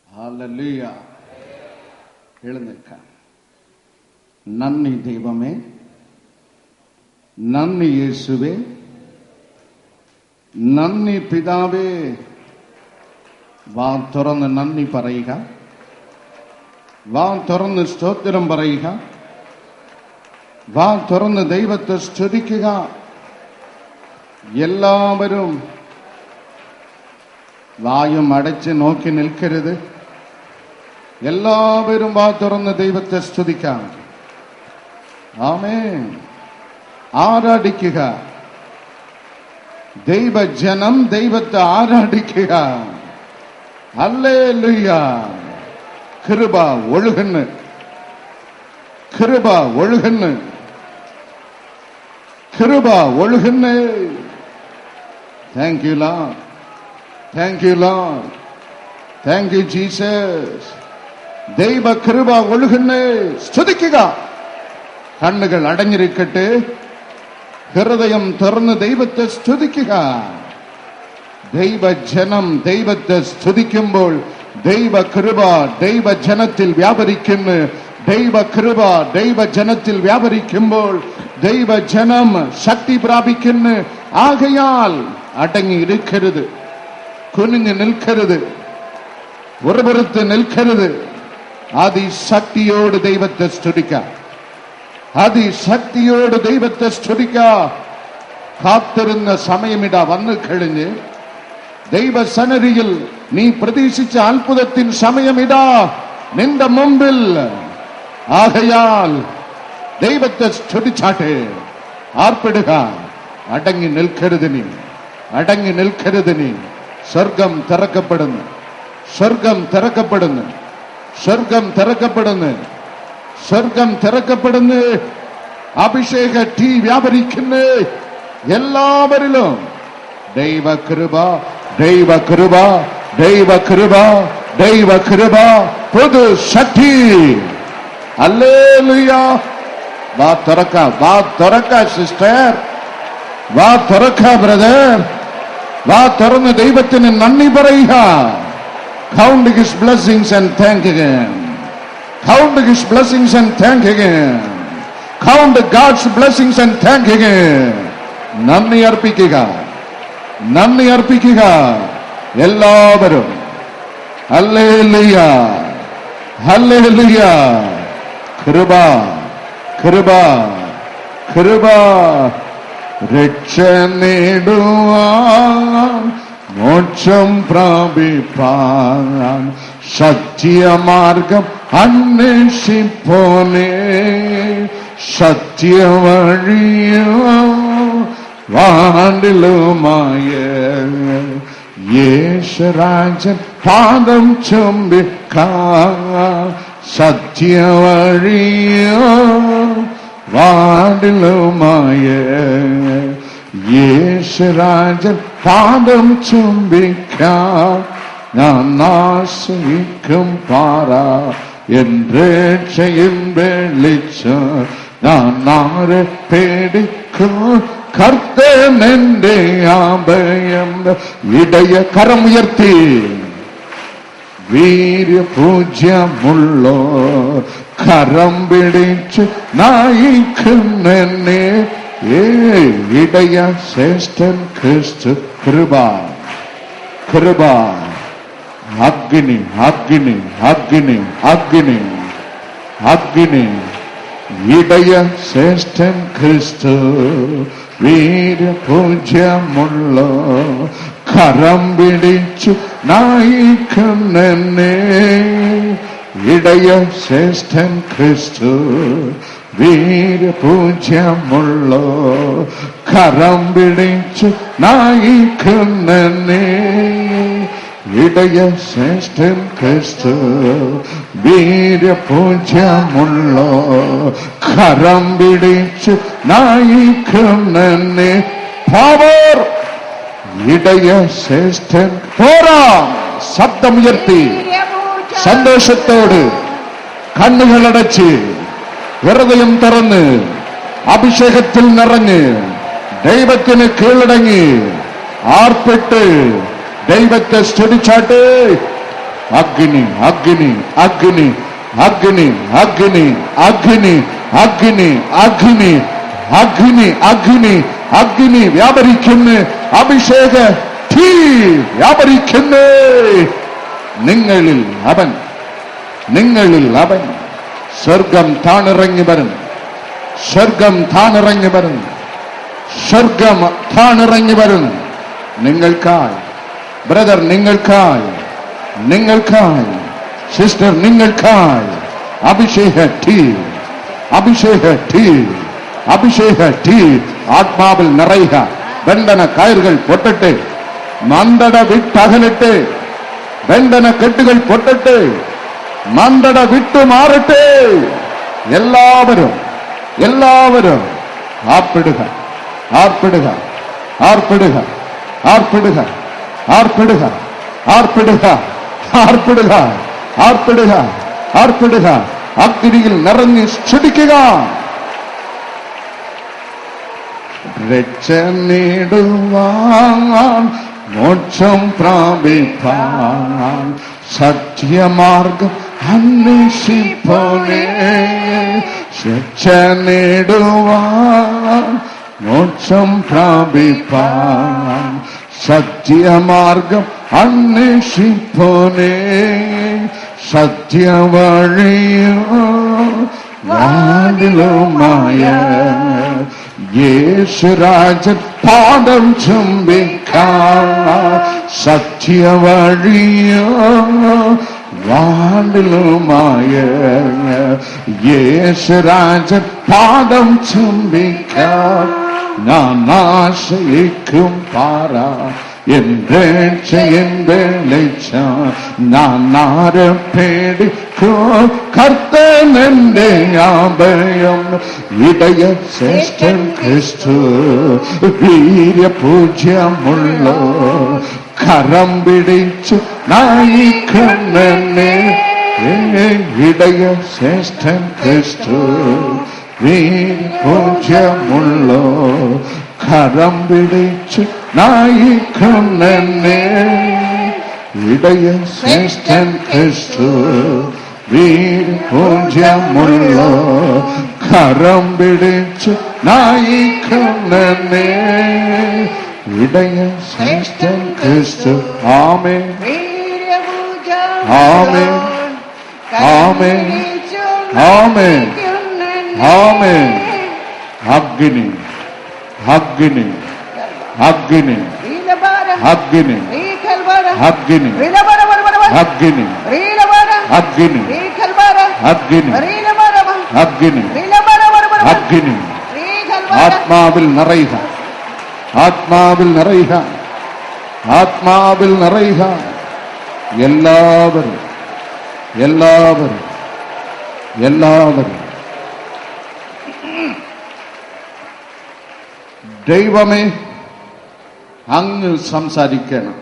ഹല്ലേലൂയ. എഴുന്നേൽക്കാം. നന്ദി ദൈവമേ, നന്ദി യേശുവേ, നന്ദി പിതാവേ. വാ തുറന്ന് നന്ദി പറയുക, വാ തുറന്ന് സ്തോത്രം പറയുക, വാ തുറന്ന് ദൈവത്തെ സ്തുതിക്കുക. എല്ലാവരും വായും അടച്ച് നോക്കി നിൽക്കരുത്. എല്ലാവരും വാ തുറന്ന് ദൈവത്തെ സ്തുതിക്കാം. ആമേൻ. ആരാധിക്കുക. ദൈവജനം ദൈവത്തെ ആരാധിക്കുക. ഹല്ലേലൂയ. കൃപ ഒഴുകുന്നു, കൃപ ഒഴുകുന്നു, കൃപ ഒഴുകുന്നു. Thank you Lord, thank you Lord, thank you Jesus. ദൈവ കൃപ ഒഴുകുന്നു. സ്തുതിക്കുക. കണ്ണുകൾ അടഞ്ഞിരിക്കട്ടെ. ഹൃദയം തുറന്ന് ദൈവത്തെ സ്തുതിക്കുക. ദൈവജനം ദൈവത്തെ സ്തുതിക്കുമ്പോൾ ദൈവകൃപ ദൈവജനത്തിൽ വ്യാപരിക്കുന്നു. ദൈവകൃപ ദൈവജനത്തിൽ വ്യാപരിക്കുമ്പോൾ ദൈവജനം ശക്തി പ്രാപിക്കുന്നു. ആകയാൽ അടങ്ങിയിരിക്കരുത്, കുനിഞ്ഞു നിൽക്കരുത്, ഉറപുറത്ത് നിൽക്കരുത്. അതിശക്തിയോട് ദൈവത്തെ സ്തുതിക്കാം, അതിശക്തിയോട് ദൈവത്തെ സ്തുതിക്കാം. കാത്തിരുന്ന സമയമിട വന്നു കഴിഞ്ഞ് ദൈവസന്നിധിയിൽ നീ പ്രതീക്ഷിച്ച അത്ഭുതത്തിൻ സമയമിടാ നിന്റെ മുമ്പിൽ. ആകയാൽ ദൈവത്തെ സ്തുതിച്ചാട്ടെ. ആർപ്പിടുക. അടങ്ങി നിൽക്കരുത് നീ, അടങ്ങി നിൽക്കരുത് നീ. സ്വർഗം തുറക്കപ്പെടുന്നു, സ്വർഗം തുറക്കപ്പെടുന്നു, സ്വർഗം തുറക്കപ്പെടുന്നു, സ്വർഗം തുറക്കപ്പെടുന്നു. അഭിഷേക തീ വ്യാപരിക്കുന്നു. എല്ലാവരിലും ദൈവകൃപ, ദൈവകൃപ, ദൈവകൃപ, ദൈവകൃപ, പുതു ശക്തി. ഹല്ലേലൂയ. വാ തുറക്ക സിസ്റ്റർ, വാ തുറക്ക ബ്രദർ, വാ തുറന്ന് ദൈവത്തിന് നന്ദി പറയുക. Count his blessings and thank him. Count his blessings and thank him. Count God's blessings and thank him. നന്ദി അർപ്പിക്കുക, നന്ദി അർപ്പിക്കുക എല്ലാവരും. Hallelujah, hallelujah. കൃപ, കൃപ, കൃപ. രക്ഷ നേടുവാൻ, മോക്ഷം പ്രാപിപ്പാൻ, സത്യമാർഗം അന്വേഷിപ്പോനെ, സത്യവഴിയോ വാണ്ടിലുമായ യേശുരാജൻ പാദം ചുംബിക്കാൻ, സത്യവഴിയോ വാണ്ടിലുമായ യേശുരാജൻ പാദം ചുംബിക്കാൻ, ഞാൻ ആശ്രയിക്കും പാറ രക്ഷയിൽ വെളിച്ചം. ഞാൻ ആരെ പേടിക്കും, കർത്തനെന്റെ അഭയം. ഇടയ കരമുയർത്തി വീര്യപൂജ്യമുള്ളോ കരം പിടിച്ച് നയിക്കുന്നെന്നെ ഇടയ ശ്രേഷ്ഠൻ ക്രിസ്തു. കൃപ, കൃപ. അഗ്നി, അഗ്നി, അഗ്നി, അഗ്നി, അഗ്നി. ഇടയ ശ്രേഷ്ഠൻ ക്രിസ്തു, വീര്യപൂജ്യമുള്ളോ കരം പിടിച്ചു നയിക്കുന്നെന്നെ. ഇടയ ശ്രേഷ്ഠൻ ക്രിസ്തു, വീര്യപൂജ്യമുള്ളോ കരം പിടിച്ചു നയിക്കുന്നെന്നെ. ഇടയ ശ്രേഷ്ഠൻ ക്രിസ്തു, വീര്യപൂജ്യമുള്ളോ കരം പിടിച്ചു നയിക്കുന്നെന്നെ. പവർ. ഇടയ ശ്രേഷ്ഠൻ. പോരാം. ശബ്ദമുയർത്തി സന്തോഷത്തോട് കണ്ണുകളടച്ച് ഹൃദയം തുറന്ന് അഭിഷേകത്തിൽ നിറഞ്ഞ് ദൈവത്തിന് കീഴടങ്ങി ആർപ്പിട്ട് ദൈവത്തെ സ്തുതിച്ചാട്ട്. അഗ്നി, അഗ്നി, അഗ്നി, അഗ്നി, അഗ്നി, അഗ്നി, അഗ്നി, അഗ്നി, അഗ്നി, അഗ്നി, അഗ്നി വ്യാപരിക്കുന്നു. അഭിഷേക തീ വ്യാപരിക്കുന്നു. നിങ്ങളിൽ അവൻ, നിങ്ങളിൽ അവൻ. സ്വർഗം താണിറങ്ങി വരുന്നു, സ്വർഗം താണിറങ്ങി വരുന്നു, സ്വർഗം താണിറങ്ങി വരുന്നു. നിങ്ങൾക്കായി ബ്രദർ, നിങ്ങൾക്കായി, നിങ്ങൾക്കായി സിസ്റ്റർ, നിങ്ങൾക്കായി അഭിഷേക തീ, അഭിഷേക തീ, അഭിഷേക തീ. ആത്മാവിൽ നിറയുക. ബന്ധന കയറുകൾ പൊട്ടട്ടെ, മന്ദട വിട്ടകലട്ടെ, ബന്ധന കെട്ടുകൾ പൊട്ടട്ടെ, മന്ദട വിട്ടു മാറട്ടെ. എല്ലാവരും, എല്ലാവരും ആർപ്പിടുക, ആർപ്പിടുക, ആർപ്പിടുക, ആർപ്പിടുക, ആർപ്പിടുക, ആർപ്പിടുക, ആർപ്പിടുക, ആർപ്പിടുക, ആർപ്പിടുക. അഗ്നിയിൽ നിറഞ്ഞ് സ്തുതിക്കുക. രക്ഷ നേടുവാൻ, മോക്ഷം പ്രാപിപ്പാൻ, സത്യമാർഗം അന്വേഷിപ്പോനെ. രക്ഷ നേടുവാൻ, മോക്ഷം പ്രാപിപ്പാൻ, സത്യമാർഗം അന്വേഷിപ്പോനെ. സത്യവഴിയോ വാതിലുമായ യേശുരാജൻ പാദം ചുംബിക്കാൻ. സത്യവഴിയോ വാതിലുമായ യേശുരാജൻ പാദം ചുംബിക്കാൻ. ഞാൻ ആശ്രയിക്കും പാറ എൻ രക്ഷയൻ വെളിച്ചം, ഞാൻ ആരെ പേടിക്കും, കർത്തനെന്റെ അഭയം. ഇടയ ശ്രേഷ്ഠൻ ക്രിസ്തു, വീര്യപൂജ്യമുള്ള കരം പിടിച്ചു നയിക്കുന്നെന്നെ. ഇടയ ശ്രേഷ്ഠൻ ക്രിസ്തു, വീര്യപൂജ്യമുള്ള കരം പിടിച്ചു നയിക്കുന്നെന്നെ. ഇടയ ശ്രേഷ്ഠൻ ക്രിസ്തു, വീര്യപൂജ്യമുള്ള കരം പിടിച്ചു നയിക്കുന്നെന്നെ. ഇടയ ശ്രേഷ്ഠൻ ക്രിസ്തു. ആമേൻ, ആമേൻ, ആമേൻ, ആമേൻ, ആമേൻ. അഗ്നി, അഗ്നി, അഗ്നി, അഗ്നി, അഗ്നി, അഗ്നി, അഗ്നി, അഗ്നി, അഗ്നി, അഗ്നി. ആത്മാവിൽ നിറയുക, ആത്മാവിൽ നിറയുക, ആത്മാവിൽ നിറയുക. എല്ലാവരും, എല്ലാവരും, എല്ലാവരും. ദൈവമേ, അങ്ങ് സംസാരിക്കണം,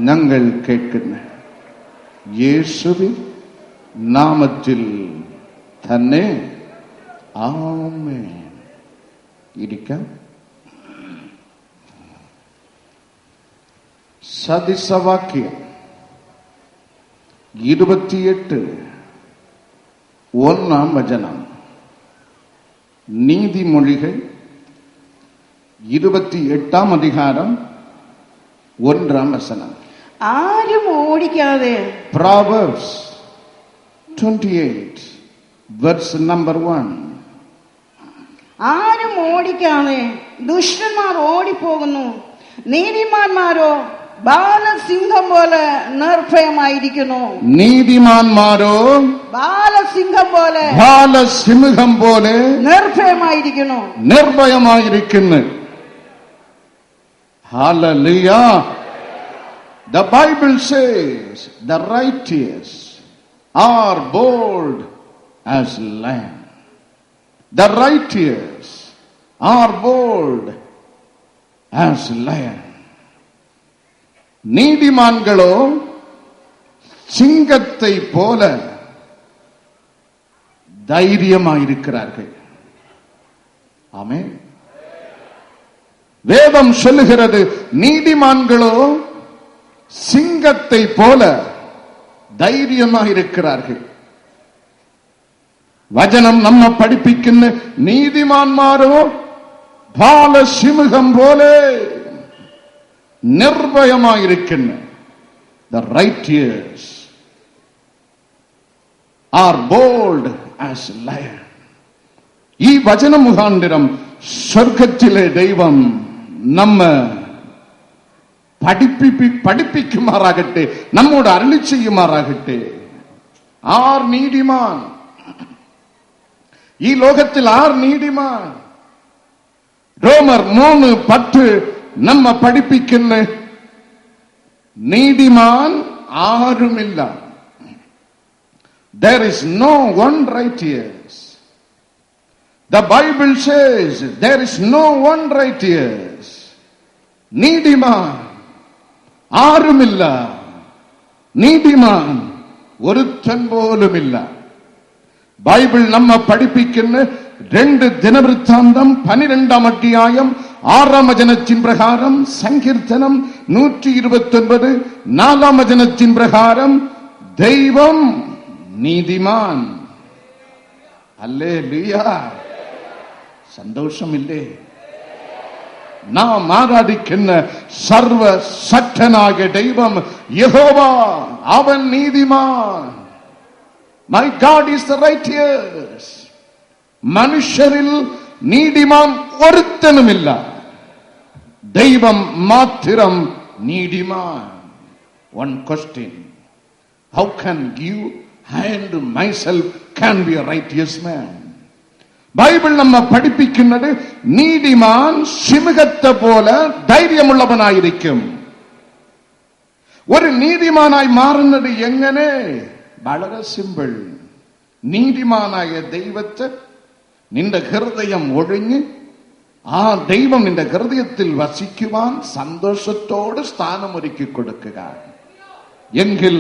ഞങ്ങൾ കേൾക്കുന്നു. യേശുവിൻ നാമത്തിൽ തന്നെ ആമേൻ. ഇരിക്കാം. സദൃശവാക്യം 28 1-ാം വചനം. നീതിമൊഴികൾ 28-ാം അധികാരം 1-ാം വചനം.
ആരും ഓടിക്കാതെ.
Proverbs 28 verse number 1.
ആരും ഓടിക്കാതെ ദുഷ്ടന്മാർ ഓടിപ്പോകുന്നു, നീതിമാന്മാരോ ബാലസിംഹം പോലെ നിർഭയമായിരിക്കുന്നു.
നീതിമാന്മാരോ
ബാലസിംഹം പോലെ,
ബാലസിംഹം പോലെ
നിർഭയമായിരിക്കുന്നു,
നിർഭയമായിരിക്കുന്നു. Hallelujah. The Bible says the righteous are bold as lion. The righteous are bold as lion. நீதிமான்களோ சிங்கத்தை போல தைரியமாயிருக்கிறார்கள். ஆமென். வேதம் சொல்லுகிறது, நீதிமான்களோ சிங்கத்தை போல தைரியமாயிருக்கிறார்கள். വചനം നമ്മെ പഠിപ്പിക്കുന്ന നീതിമാന്മാരോ ബാലസിംഹം പോലെ നിർഭയമായിരിക്കുന്നു. The righteous are bold as lion. ഈ വചന മുഖാന്തരം സ്വർഗത്തിലെ ദൈവം നമ്മെ പഠിപ്പിക്കുമാറാകട്ടെ, നമ്മോട് അരുളി ചെയ്യുമാറാകട്ടെ. ആർ നീതിമാൻ? ഈ ലോകത്തിൽ ആർ നീതിമാൻ? റോമർ 3:10 നമ്മെ പഠിപ്പിക്കുന്ന നീതിമാൻ ആരുമില്ല. There is no one righteous. The Bible says there is no one righteous. നീതിമാൻ ആരുമില്ല, നീതിമാൻ ഒരുത്തൻ പോലുമില്ല. ബൈബിൾ നമ്മെ പഠിപ്പിക്കുന്ന 2 ദിനവൃത്താന്തം 12-ാം അധ്യായം 6-ാം വചനത്തിൻ പ്രകാരം, സങ്കീർത്തനം 129 4-ാം വചനത്തിൻ പ്രകാരം ദൈവം നീതിമാൻ. ഹല്ലേലൂയ. സന്തോഷമില്ലേ? നാം ആരാധിക്കുന്ന സർവശക്തനായ ദൈവം യഹോവ, അവൻ നീതിമാൻ. My God is the righteous. മനുഷ്യരിൽ നീതിമാൻ ഒരുത്തനുമില്ല, ദൈവം മാത്രം നീതിമാൻ. One question: how can you and myself can be a righteous man? Bible നമ്മെ പഠിപ്പിക്കുന്നത് നീതിമാൻ സിംഹത്തെ പോലെ ധൈര്യമുള്ളവനായിരിക്കും. ഒരു നീതിമാനായി മാറുന്നത് എങ്ങനെ? വളരെ സിമ്പിൾ. നീതിമാനായ ദൈവത്തെ നിന്റെ ഹൃദയം ഒഴിഞ്ഞ് ആ ദൈവം നിന്റെ ഹൃദയത്തിൽ വസിക്കുവാൻ സന്തോഷത്തോട് സ്ഥാനമൊരുക്കി കൊടുക്കുക. എങ്കിൽ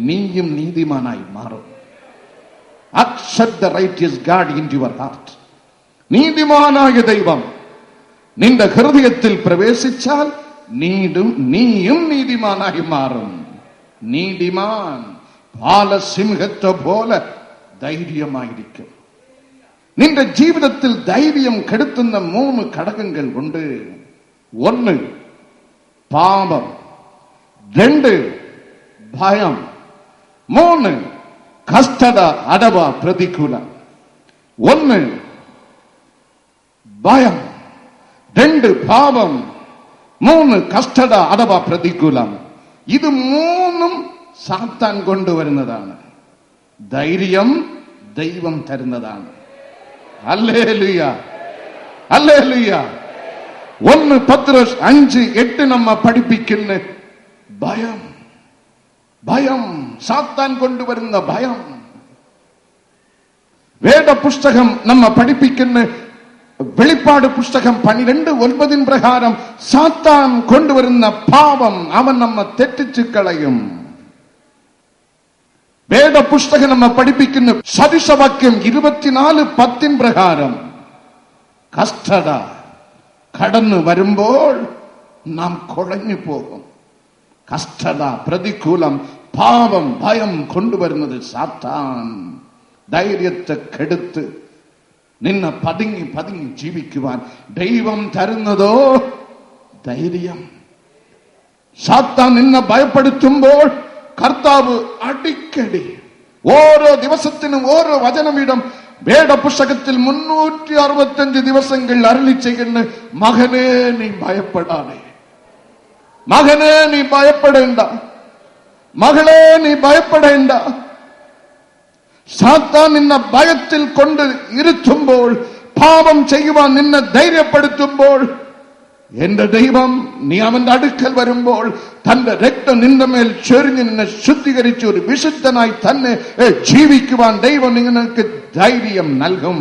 നീയും നീതിമാനായി മാറും. Accept the righteous God into your heart. നീതിമാനായ ദൈവം നിന്റെ ഹൃദയത്തിൽ പ്രവേശിച്ചാൽ നീയും നീതിമാനായി മാറും. നീതിമാൻ ബാലസിംഹത്തെ പോലെ ധൈര്യമായിരിക്കും. നിന്റെ ജീവിതത്തിൽ ധൈര്യം കെടുത്തുന്ന 3 ഘടകങ്ങൾ ഉണ്ട്. 1 പാപം, 2 ഭയം, 3 കഷ്ടത അഥവാ പ്രതികൂലം. 1 ഭയം, 2 പാപം, 3 കഷ്ടത അഥവാ പ്രതികൂലം. ഇത് 3ഉം സാത്താൻ കൊണ്ടുവരുന്നതാണ്. ധൈര്യം ദൈവം തരുന്നതാണ്. Hallelujah, hallelujah. 1 പത്രോസ് 5:8 നമ്മ പഠിപ്പിക്കുന്ന ഭയം. ഭയം സാത്താൻ കൊണ്ടുവരുന്ന ഭയം. വേദപുസ്തകം നമ്മ പഠിപ്പിക്കുന്ന വെളിപ്പാട് പുസ്തകം 12:9 പ്രകാരം സാത്താൻ കൊണ്ടുവരുന്ന പാപം അവൻ നമ്മെ തെറ്റിച്ചു കളയും. വേദപുസ്തകം നമ്മെ പഠിപ്പിക്കുന്ന സദൃശവാക്യം 24:10 പ്രകാരം കഷ്ടത കടന്നു വരുമ്പോൾ നാം കുഴഞ്ഞു പോകും. കഷ്ടത, പ്രതികൂലം, പാപം, ഭയം കൊണ്ടുവരുന്നത് സാത്താൻ. ധൈര്യത്തെ കെടുത്ത് നിന്നെ പതുങ്ങി ജീവിക്കുവാൻ ദൈവം തരുന്നതോ ധൈര്യം. സാത്താൻ നിന്നെ ഭയപ്പെടുത്തുമ്പോൾ കർത്താവ് അടിക്കടി ഓരോ ദിവസത്തിനും ഓരോ വചനമിടം വേദപുസ്തകത്തിൽ 365 ദിവസങ്ങൾ അരുളി ചെയ്യുന്ന മകനെ നീ ഭയപ്പെടാതെ, മകനെ നീ ഭയപ്പെടേണ്ട, മകളെ നീ ഭയപ്പെടേണ്ട. സാത്താൻ നിന്നെ ഭയത്തിൽ കൊണ്ട് ഇരുത്തുമ്പോൾ, പാപം ചെയ്യുവാൻ നിന്നെ ധൈര്യപ്പെടുത്തുമ്പോൾ, എന്റെ ദൈവം നീ അവന്റെ അടുക്കൽ വരുമ്പോൾ തന്റെ രക്തം നിന്റെ മേൽ ചൊരിഞ്ഞ് നിന്നെ ശുദ്ധീകരിച്ച് ഒരു വിശുദ്ധനായി തന്നെ ജീവിക്കുവാൻ ദൈവം നിങ്ങൾക്ക് ധൈര്യം നൽകും.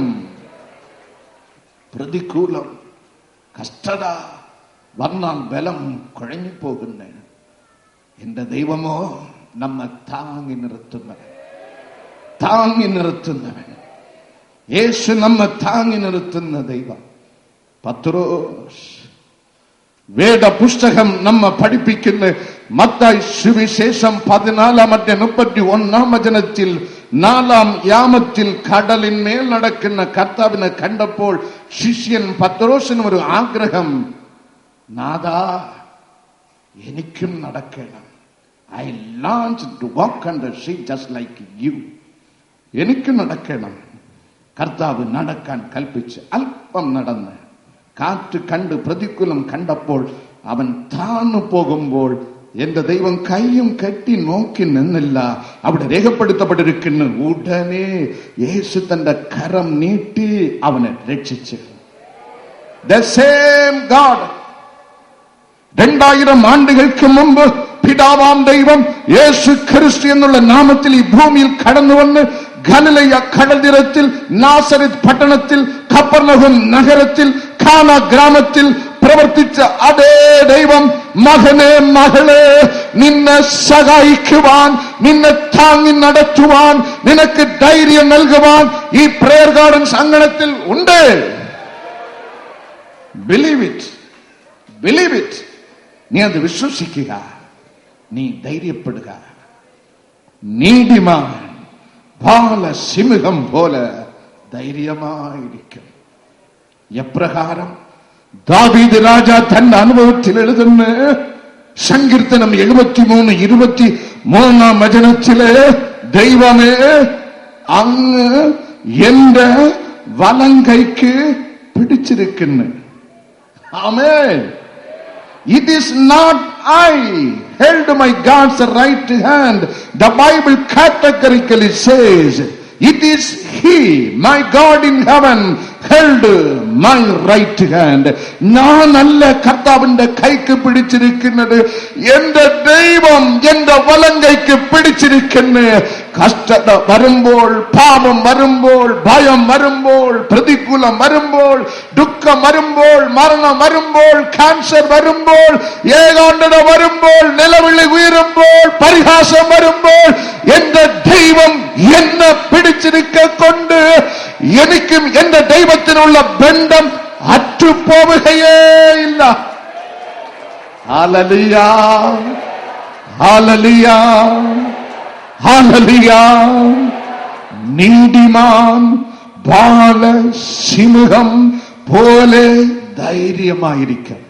പ്രതികൂലം, കഷ്ടത വന്നാൽ ബലം കുഴഞ്ഞു പോകുന്നേ. എന്റെ ദൈവമോ നമ്മെ താങ്ങി നിർത്തുന്നവൻ, താങ്ങി നിർത്തുന്നവൻ. യേശു നമ്മെ താങ്ങി നിർത്തുന്ന ദൈവം. പത്രോസ് വേദപുസ്തകം നമ്മെ പഠിപ്പിക്കുന്ന മത്തായി സുവിശേഷം 14:31 വചനത്തിൽ 4-ാം യാമത്തിൽ കടലിന്മേൽ നടക്കുന്ന കർത്താവിനെ കണ്ടപ്പോൾ ശിഷ്യൻ പത്രോസിന് ഒരു ആഗ്രഹം, നാഥാ എനിക്കും നടക്കണം. I launched to walk on the sea just like you. എനിക്കും നടക്കണം. കർത്താവ് നടക്കാൻ കൽപ്പിച്ച് അല്പം നടന്ന് കാറ്റ് കണ്ട് പ്രതികൂലം കണ്ടപ്പോൾ അവൻ താന്നു പോകുമ്പോൾ എന്റെ ദൈവം കൈയും കെട്ടി നോക്കി നിന്നില്ല. അവിടെ രേഖപ്പെടുത്തപ്പെട്ടിരിക്കുന്നു, ഉടനെ യേശു തന്റെ കരം നീട്ടി അവനെ രക്ഷിച്ചു. The same God 2000 ആണ്ടുകൾക്ക് മുമ്പ് പിതാവാം ദൈവം യേശു ക്രിസ്തു എന്നുള്ള നാമത്തിൽ ഈ ഭൂമിയിൽ കടന്നു വന്ന് ഗലിലയ കടൽത്തീരത്തിൽ, നാസറത്ത് പട്ടണത്തിൽ, കപ്പർനഹൂം നഗരത്തിൽ, കാന ഗ്രാമത്തിൽ പ്രവർത്തിച്ച അതേ ദൈവം മകനെ, മകളെ, നിന്നെ സഹായിക്കുവാൻ, നിന്നെ താങ്ങി നടത്തുവാൻ, നിനക്ക് ധൈര്യം നൽകുവാൻ ഈ പ്രയർ ഗാർഡൻസ് അങ്കണത്തിൽ ഉണ്ട്. Believe it, believe it. നീ അത് വിശ്വസിക്കുക, നീ ധൈര്യപ്പെടുക. നീതിമാൻ ബാലസിംഹം പോലെ ധൈര്യമായിരിക്കും. എപ്രകാരം ദാവീദ് രാജ തന്റെ അനുഭവത്തിൽ എഴുതുന്ന സങ്കീർത്തനം 73:23 വചനത്തിലെ ദൈവമേ അങ്ങ് എന്റെ വലം കൈക്ക് പിടിച്ചിരിക്കുന്നു. ആമേൻ. It is not I held my God's right hand. The Bible categorically says, it is He, my God in heaven, held my right hand. ഞാനല്ല കർത്താവിന്റെ കൈക്ക് പിടിച്ചിരിക്കുന്നത്, എന്റെ ദൈവം എന്റെ വലങ്കൈക്ക് പിടിച്ചിരിക്കുന്നു. കഷ്ടത വരുമ്പോൾ, പാപം വരുമ്പോൾ, ഭയം വരുമ്പോൾ, പ്രതികൂലം വരുമ്പോൾ, ദുഃഖം വരുമ്പോൾ, മരണം വരുമ്പോൾ, ക്യാൻസർ വരുമ്പോൾ, ഏകാന്തത വരുമ്പോൾ, നിലവിളി ഉയരുമ്പോൾ, പരിഹാസം വരുമ്പോൾ, എന്റെ ദൈവം എന്നെ പിടിച്ചിരിക്കൊണ്ട് എനിക്കും എന്റെ ദൈവത്തിനുള്ള ബന്ധം അറ്റുപോവുകയേയില്ല. Hallelujah, hallelujah, hallelujah. നീതിമാൻ ബാലസിംഹം പോലെ ധൈര്യമായിരിക്കും.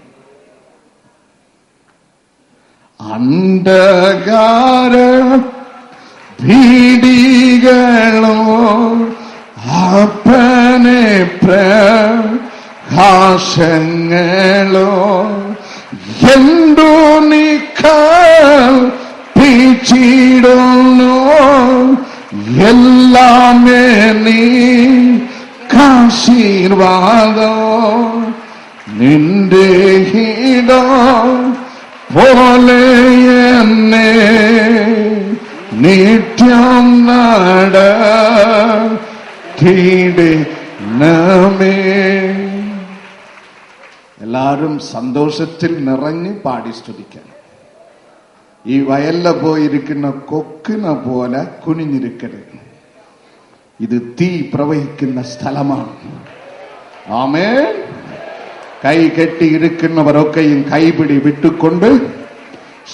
അന്ധകാര ഭീതികളോ അപ്പനെ പ്രകാശങ്ങളോ എന്തു നീക്കിടുന്നു, എല്ലാമേ നീ ആശീർവാദോ. നിന്റെ ഹിതം പോലെ എന്നെ നിത്യം നടത്തിയിടണമേ. എല്ലാവരും സന്തോഷത്തിൽ നിറഞ്ഞ് പാടി സ്തുതിക്കണം. ഈ വയലിൽ പോയിരിക്കുന്ന കൊക്കിനെ പോലെ കുനിഞ്ഞിരിക്കരുത്. ഇത് തീ പ്രവഹിക്കുന്ന സ്ഥലമാണ്. ആമേൻ. കൈ കെട്ടിയിരിക്കുന്നവരൊക്കെയും കൈപിടി വിട്ടുകൊണ്ട്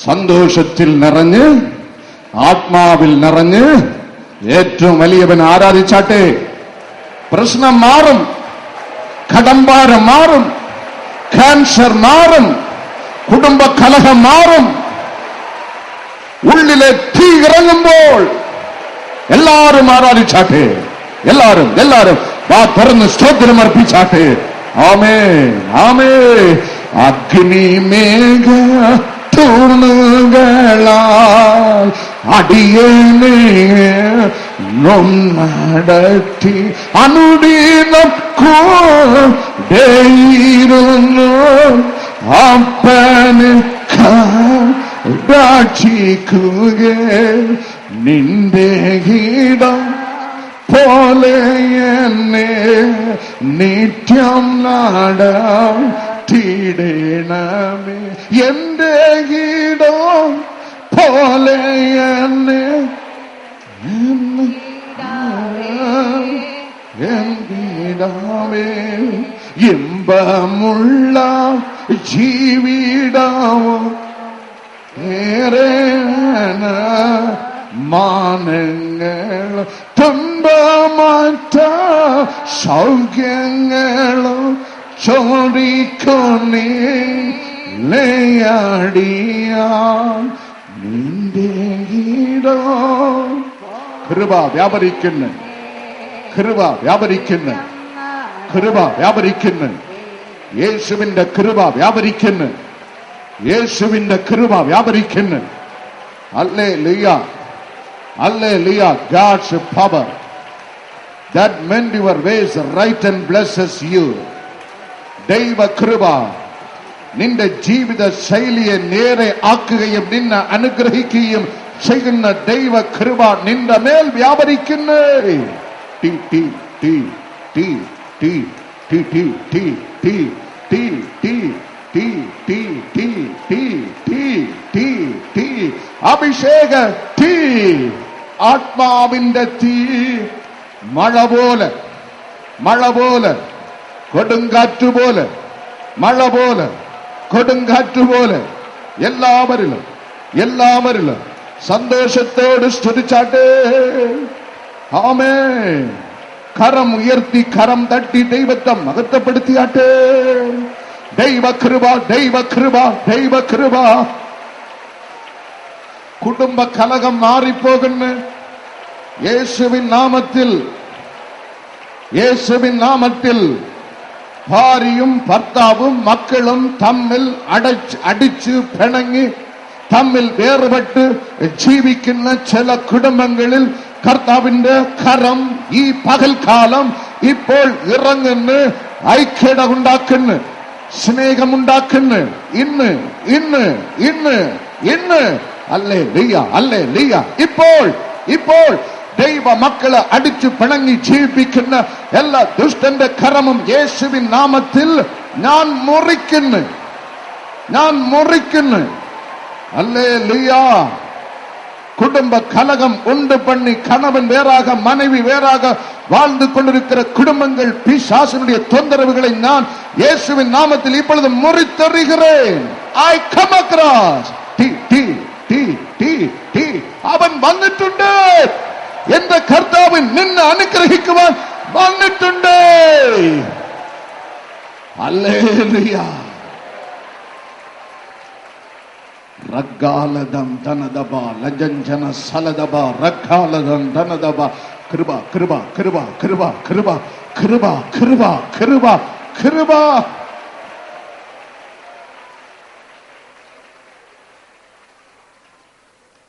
സന്തോഷത്തിൽ നിറഞ്ഞ് ആത്മാവിൽ നിറഞ്ഞ് ഏറ്റവും വലിയവൻ ആരാധിച്ചാട്ടെ. പ്രശ്നം മാറും, കടമ്പാരം മാറും, ക്യാൻസർ മാറും, കുടുംബ കലഹം മാറും. ഉള്ളിലെ തീ ഇറങ്ങുമ്പോൾ എല്ലാവരും ആരാധിച്ചാട്ടെ. എല്ലാവരും വാ തുറന്ന് സ്തോത്രം അർപ്പിച്ചാട്ടെ. ആമേൻ, ആമേൻ. അഗ്നിമേഘ തൂണുകളാൽ അടിയനെ നടത്തി അനുദിനം കൂടെയിരുന്നു അപ്പന് കാക്ഷിക്കുക. നിന്റെ ഗീതം പോലെ എന്നെ നിത്യം നടത്തിയിടണമേ. എന്റെ ഗീതം പോലെ എന്നെ ഗീതാവേ. ഇമ്പമുള്ള ജീവിതമോ ഏറെ മാനങ്ങളും തുമ്പമാറ്റ സൗഖ്യങ്ങളും ചോദിക്കൊന്നിയാടിയാൻ നിന്റെ ഗീതം. കൃപ വ്യാപരിക്കുന്നു, കൃപ വ്യാപരിക്കുന്നു, കൃപ വ്യാപരിക്കുന്നു. യേശുവിന്റെ കൃപ വ്യാപരിക്കുന്നു, യേശുവിന്റെ കൃപ വ്യാപരിക്കുന്നു. Hallelujah, hallelujah. God's power that mend your ways right and blesses you. ദൈവ കൃപ നിന്റെ ജീവിത ശൈലിയെ നേരെ ആക്കുകയും നിന്നെ അനുഗ്രഹിക്കുകയും ചെയ്യുന്ന ദൈവ കൃപ നിന്റെ മേൽ വ്യാപരിക്കുന്നു. ടി ടി ടി ടി ടി ടി ടി ടി ടി ടി ടി ടി ടി ടി ടി ടി ടി ടി അഭിഷേക തീ, ആത്മാവിന്റെ തീ, മഴ പോലെ, മഴ പോലെ, കൊടുങ്കാറ്റുപോലെ, മഴ പോലെ, കൊടുങ്കാറ്റുപോലെ എല്ലാവരിലും എല്ലാവരിലും സന്തോഷത്തോട് സ്തുതിച്ചാട്ടെ. ആമേൻ. കരം ഉയർത്തി കരം തട്ടി ദൈവത്തെ മഹത്വപ്പെടുത്തിയാട്ടെ. ദൈവകൃപ, ദൈവകൃപ, ദൈവകൃപ. കുടുംബ കലഹം മാറിപ്പോകുന്നു യേശുവിൻ നാമത്തിൽ. യേശുവിൻ നാമത്തിൽ ഭാര്യയും ഭർത്താവും മക്കളും തമ്മിൽ അടിച്ച് പിണങ്ങി തമ്മിൽ വേർപെട്ട് ജീവിക്കുന്ന ചില കുടുംബങ്ങളിൽ കർത്താവിന്റെ കരം ഈ പകൽക്കാലം ഇപ്പോൾ ഇറങ്ങുന്നു, ഐക്യത ഉണ്ടാക്കുന്നു, സ്നേഹമുണ്ടാക്കുന്നു. ഇന്ന് ഇന്ന് ഇന്ന് ഇന്ന് ഹല്ലേലൂയ, ഹല്ലേലൂയ. ഇപ്പോൾ ദൈവ മക്കളെ അടിച്ചു പിണങ്ങി ജീവിപ്പിക്കുന്ന എല്ലാ ദുഷ്ടന്റെ കരമും യേശുവിൻ നാമത്തിൽ ഞാൻ മുറിക്കുന്നു. ഹല്ലേലൂയ. குடும்ப கலகம் உண்டு பண்ணி கணவன் வேறாக மனைவி வேறாக வாழ்ந்து கொண்டிருக்கிற குடும்பங்கள் பிசாசினுடைய தொந்தரவுகளை நான் இயேசுவின் நாமத்தில் இப்பொழுது முறித்தெறிகிறேன். I come across അവൻ വന്നിട്ടുണ്ട്. എന്റെ കർത്താവിൻ നിന്നെ അനുഗ്രഹിക്കുവാൻ വന്നിട്ടുണ്ട്. ഹല്ലേലൂയ. റഗ്ഗാലദം ധനദബ ലജഞ്ചന സലദബ റഗ്ഗാലദം ധനദബ കൃപ കൃപ കൃപ കൃപ കൃപ കൃപ കൃപ കൃപ കൃപ.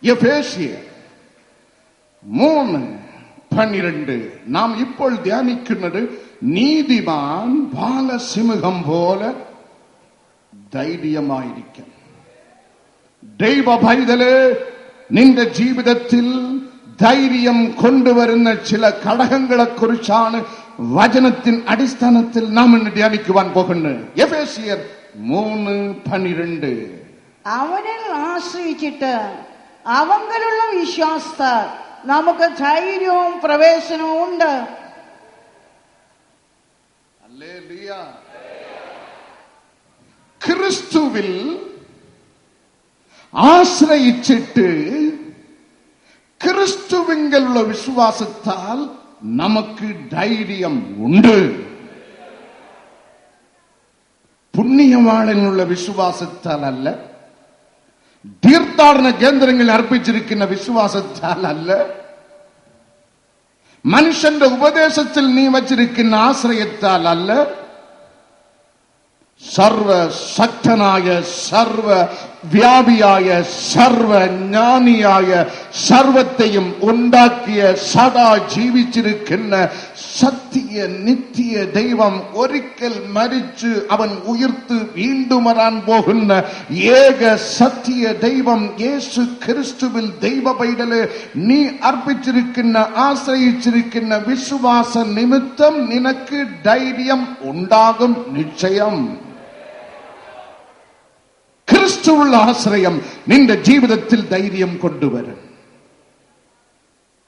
എഫേസ്യർ 3:12 നാം ഇപ്പോൾ ധ്യാനിക്കുന്നത് നീതിമാൻ ബാലസിംഹം പോലെ ധൈര്യമായിരിക്കും. ദൈവ പൈതലേ, നിന്റെ ജീവിതത്തിൽ ധൈര്യം കൊണ്ടുവരുന്ന ചില ഘടകങ്ങളെ കുറിച്ചാണ് വചനത്തിൻ അടിസ്ഥാനത്തിൽ നാം ഇന്ന് ധ്യാനിക്കുവാൻ പോകുന്നത്. എഫേസ്യർ 3:12
അവനിൽ ആശ്രയിച്ചിട്ട് അവങ്കലുള്ള വിശ്വാസത്താൽ നമുക്ക് ധൈര്യവും പ്രവേശനവും ഉണ്ട്.
ഹല്ലേലൂയ. ക്രിസ്തുവിൽ ആശ്രയിച്ചിട്ട് ക്രിസ്തുവിങ്കലുള്ള വിശ്വാസത്താൽ നമുക്ക് ധൈര്യം ഉണ്ട്. പുണ്യവാളിനുള്ള വിശ്വാസത്താൽ അല്ല, തീർത്ഥാടന കേന്ദ്രങ്ങളിൽ അർപ്പിച്ചിരിക്കുന്ന വിശ്വാസത്താൽ അല്ല, മനുഷ്യന്റെ ഉപദേശത്തിൽ നീ വച്ചിരിക്കുന്ന ആശ്രയത്താൽ അല്ല, സർവശക്തനായ സർവവ്യാപിയായ സർവജ്ഞാനിയായ സർവത്തെയും ഉണ്ടാക്കിയ സദാ ജീവിച്ചിരിക്കുന്ന സത്യ നിത്യ ദൈവം ഒരിക്കൽ മരിച്ച് അവൻ ഉയർത്ത് വീണ്ടും വരാൻ പോകുന്ന ഏക സത്യ ദൈവം യേശു ക്രിസ്തുവിൽ ദൈവ പൈതല് നീ അർപ്പിച്ചിരിക്കുന്ന ആശ്രയിച്ചിരിക്കുന്ന വിശ്വാസ നിമിത്തം നിനക്ക് ധൈര്യം ഉണ്ടാകും നിശ്ചയം. ക്രിസ്തുവുള്ള ആശ്രയം നിന്റെ ജീവിതത്തിൽ ധൈര്യം കൊണ്ടുവരും.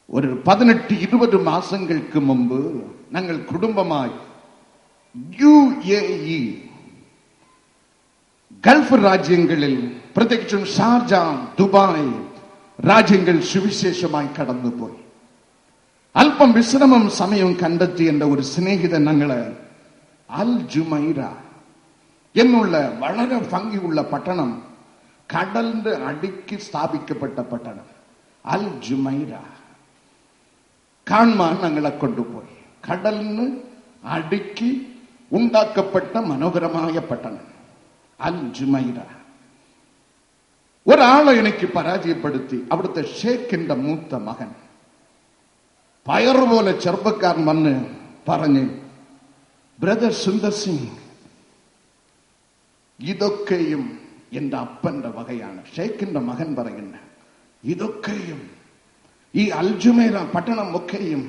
ഒരു 18-20 മാസങ്ങൾക്ക് മുമ്പ് ഞങ്ങൾ കുടുംബമായി UAE ഗൾഫ് രാജ്യങ്ങളിൽ, പ്രത്യേകിച്ചും ഷാർജ, ദുബായ് രാജ്യങ്ങൾ സുവിശേഷമായി കടന്നുപോയി. അല്പം വിശ്രമം സമയം കണ്ടെത്തി എന്റെ ഒരു സ്നേഹിതൻ ഞങ്ങള് അൽ ജുമൈറ എന്നുള്ള വളരെ ഭംഗിയുള്ള പട്ടണം, കടലിന്റെ അടിക്ക് സ്ഥാപിക്കപ്പെട്ട പട്ടണം അൽ ജുമൈറ കാണുവാൻ ഞങ്ങളെ കൊണ്ടുപോയി. കടലിന് അടിക്ക് ഉണ്ടാക്കപ്പെട്ട മനോഹരമായ പട്ടണം അൽ ജുമൈറ. ഒരാളെ എനിക്ക് പരാജയപ്പെടുത്തി. അവിടുത്തെ ഷേഖിന്റെ മൂത്ത മകൻ, പയറുപോലെ ചെറുപ്പക്കാരൻ വന്ന് പറഞ്ഞ്, ബ്രദർ സുന്ദർ സിംഗ്, ഇതൊക്കെയും എന്റെ അപ്പന്റെ വകയാണ്. ഷേഖിന്റെ മകൻ പറയുന്ന ഇതൊക്കെയും ഈ അൽജുമൈറ പട്ടണം ഒക്കെയും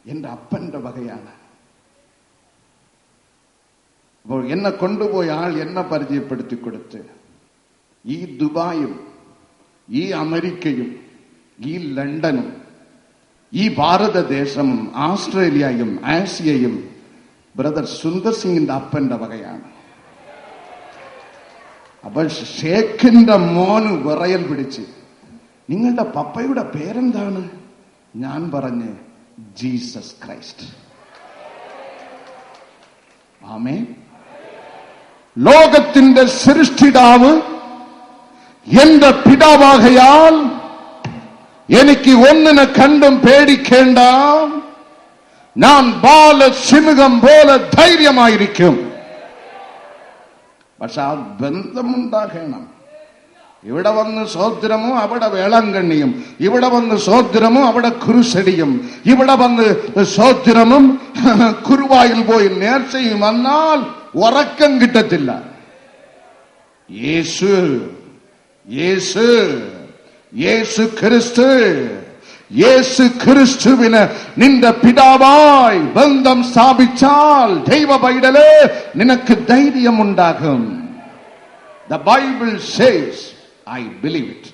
എന്റെ അപ്പന്റെ വകയാണ്. അപ്പോൾ എന്നെ കൊണ്ടുപോയ ആൾ എന്നെ പരിചയപ്പെടുത്തി കൊടുത്ത്, ഈ ദുബായും ഈ അമേരിക്കയും ഈ ലണ്ടനും ഈ ഭാരതദേശവും ആസ്ട്രേലിയയും ആസിയയും ബ്രദർ സുന്ദർ സിംഗിന്റെ അപ്പന്റെ വകയാണ്. അപ്പൊ ഷേഖിന്റെ മോന് വിറയൽ പിടിച്ച്, നിങ്ങളുടെ പപ്പയുടെ പേരെന്താണ്? ഞാൻ പറഞ്ഞ് ജീസസ് ക്രൈസ്റ്റ്. ആമേൻ. ലോകത്തിന്റെ സൃഷ്ടിതാവ് എന്റെ പിതാവാകയാൽ എനിക്ക് ഒന്നിനെ കണ്ടും പേടിക്കേണ്ട. ഞാൻ ബാലസിംഹം പോലെ ധൈര്യമായിരിക്കും. പക്ഷെ ആ ബന്ധമുണ്ടാകണം. ഇവിടെ വന്ന് സോദരമോ അവിടെ വേളാങ്കണ്ണിയും, ഇവിടെ വന്ന് സോദരമോ അവിടെ കുരിശടിയും, ഇവിടെ വന്ന് സോദരമും കുരുവായിൽ പോയി നേർച്ചയും വന്നാൽ ഉറക്കം കിട്ടത്തില്ല. യേശു യേശു യേശു ക്രിസ്തു, യേശു ക്രിസ്തുവിന് നിന്റെ പിതാവായി ബന്ധം സ്ഥാപിച്ചാൽ ദൈവ പൈതലേ നിനക്ക് ധൈര്യമുണ്ടാകും. The Bible says, I believe it.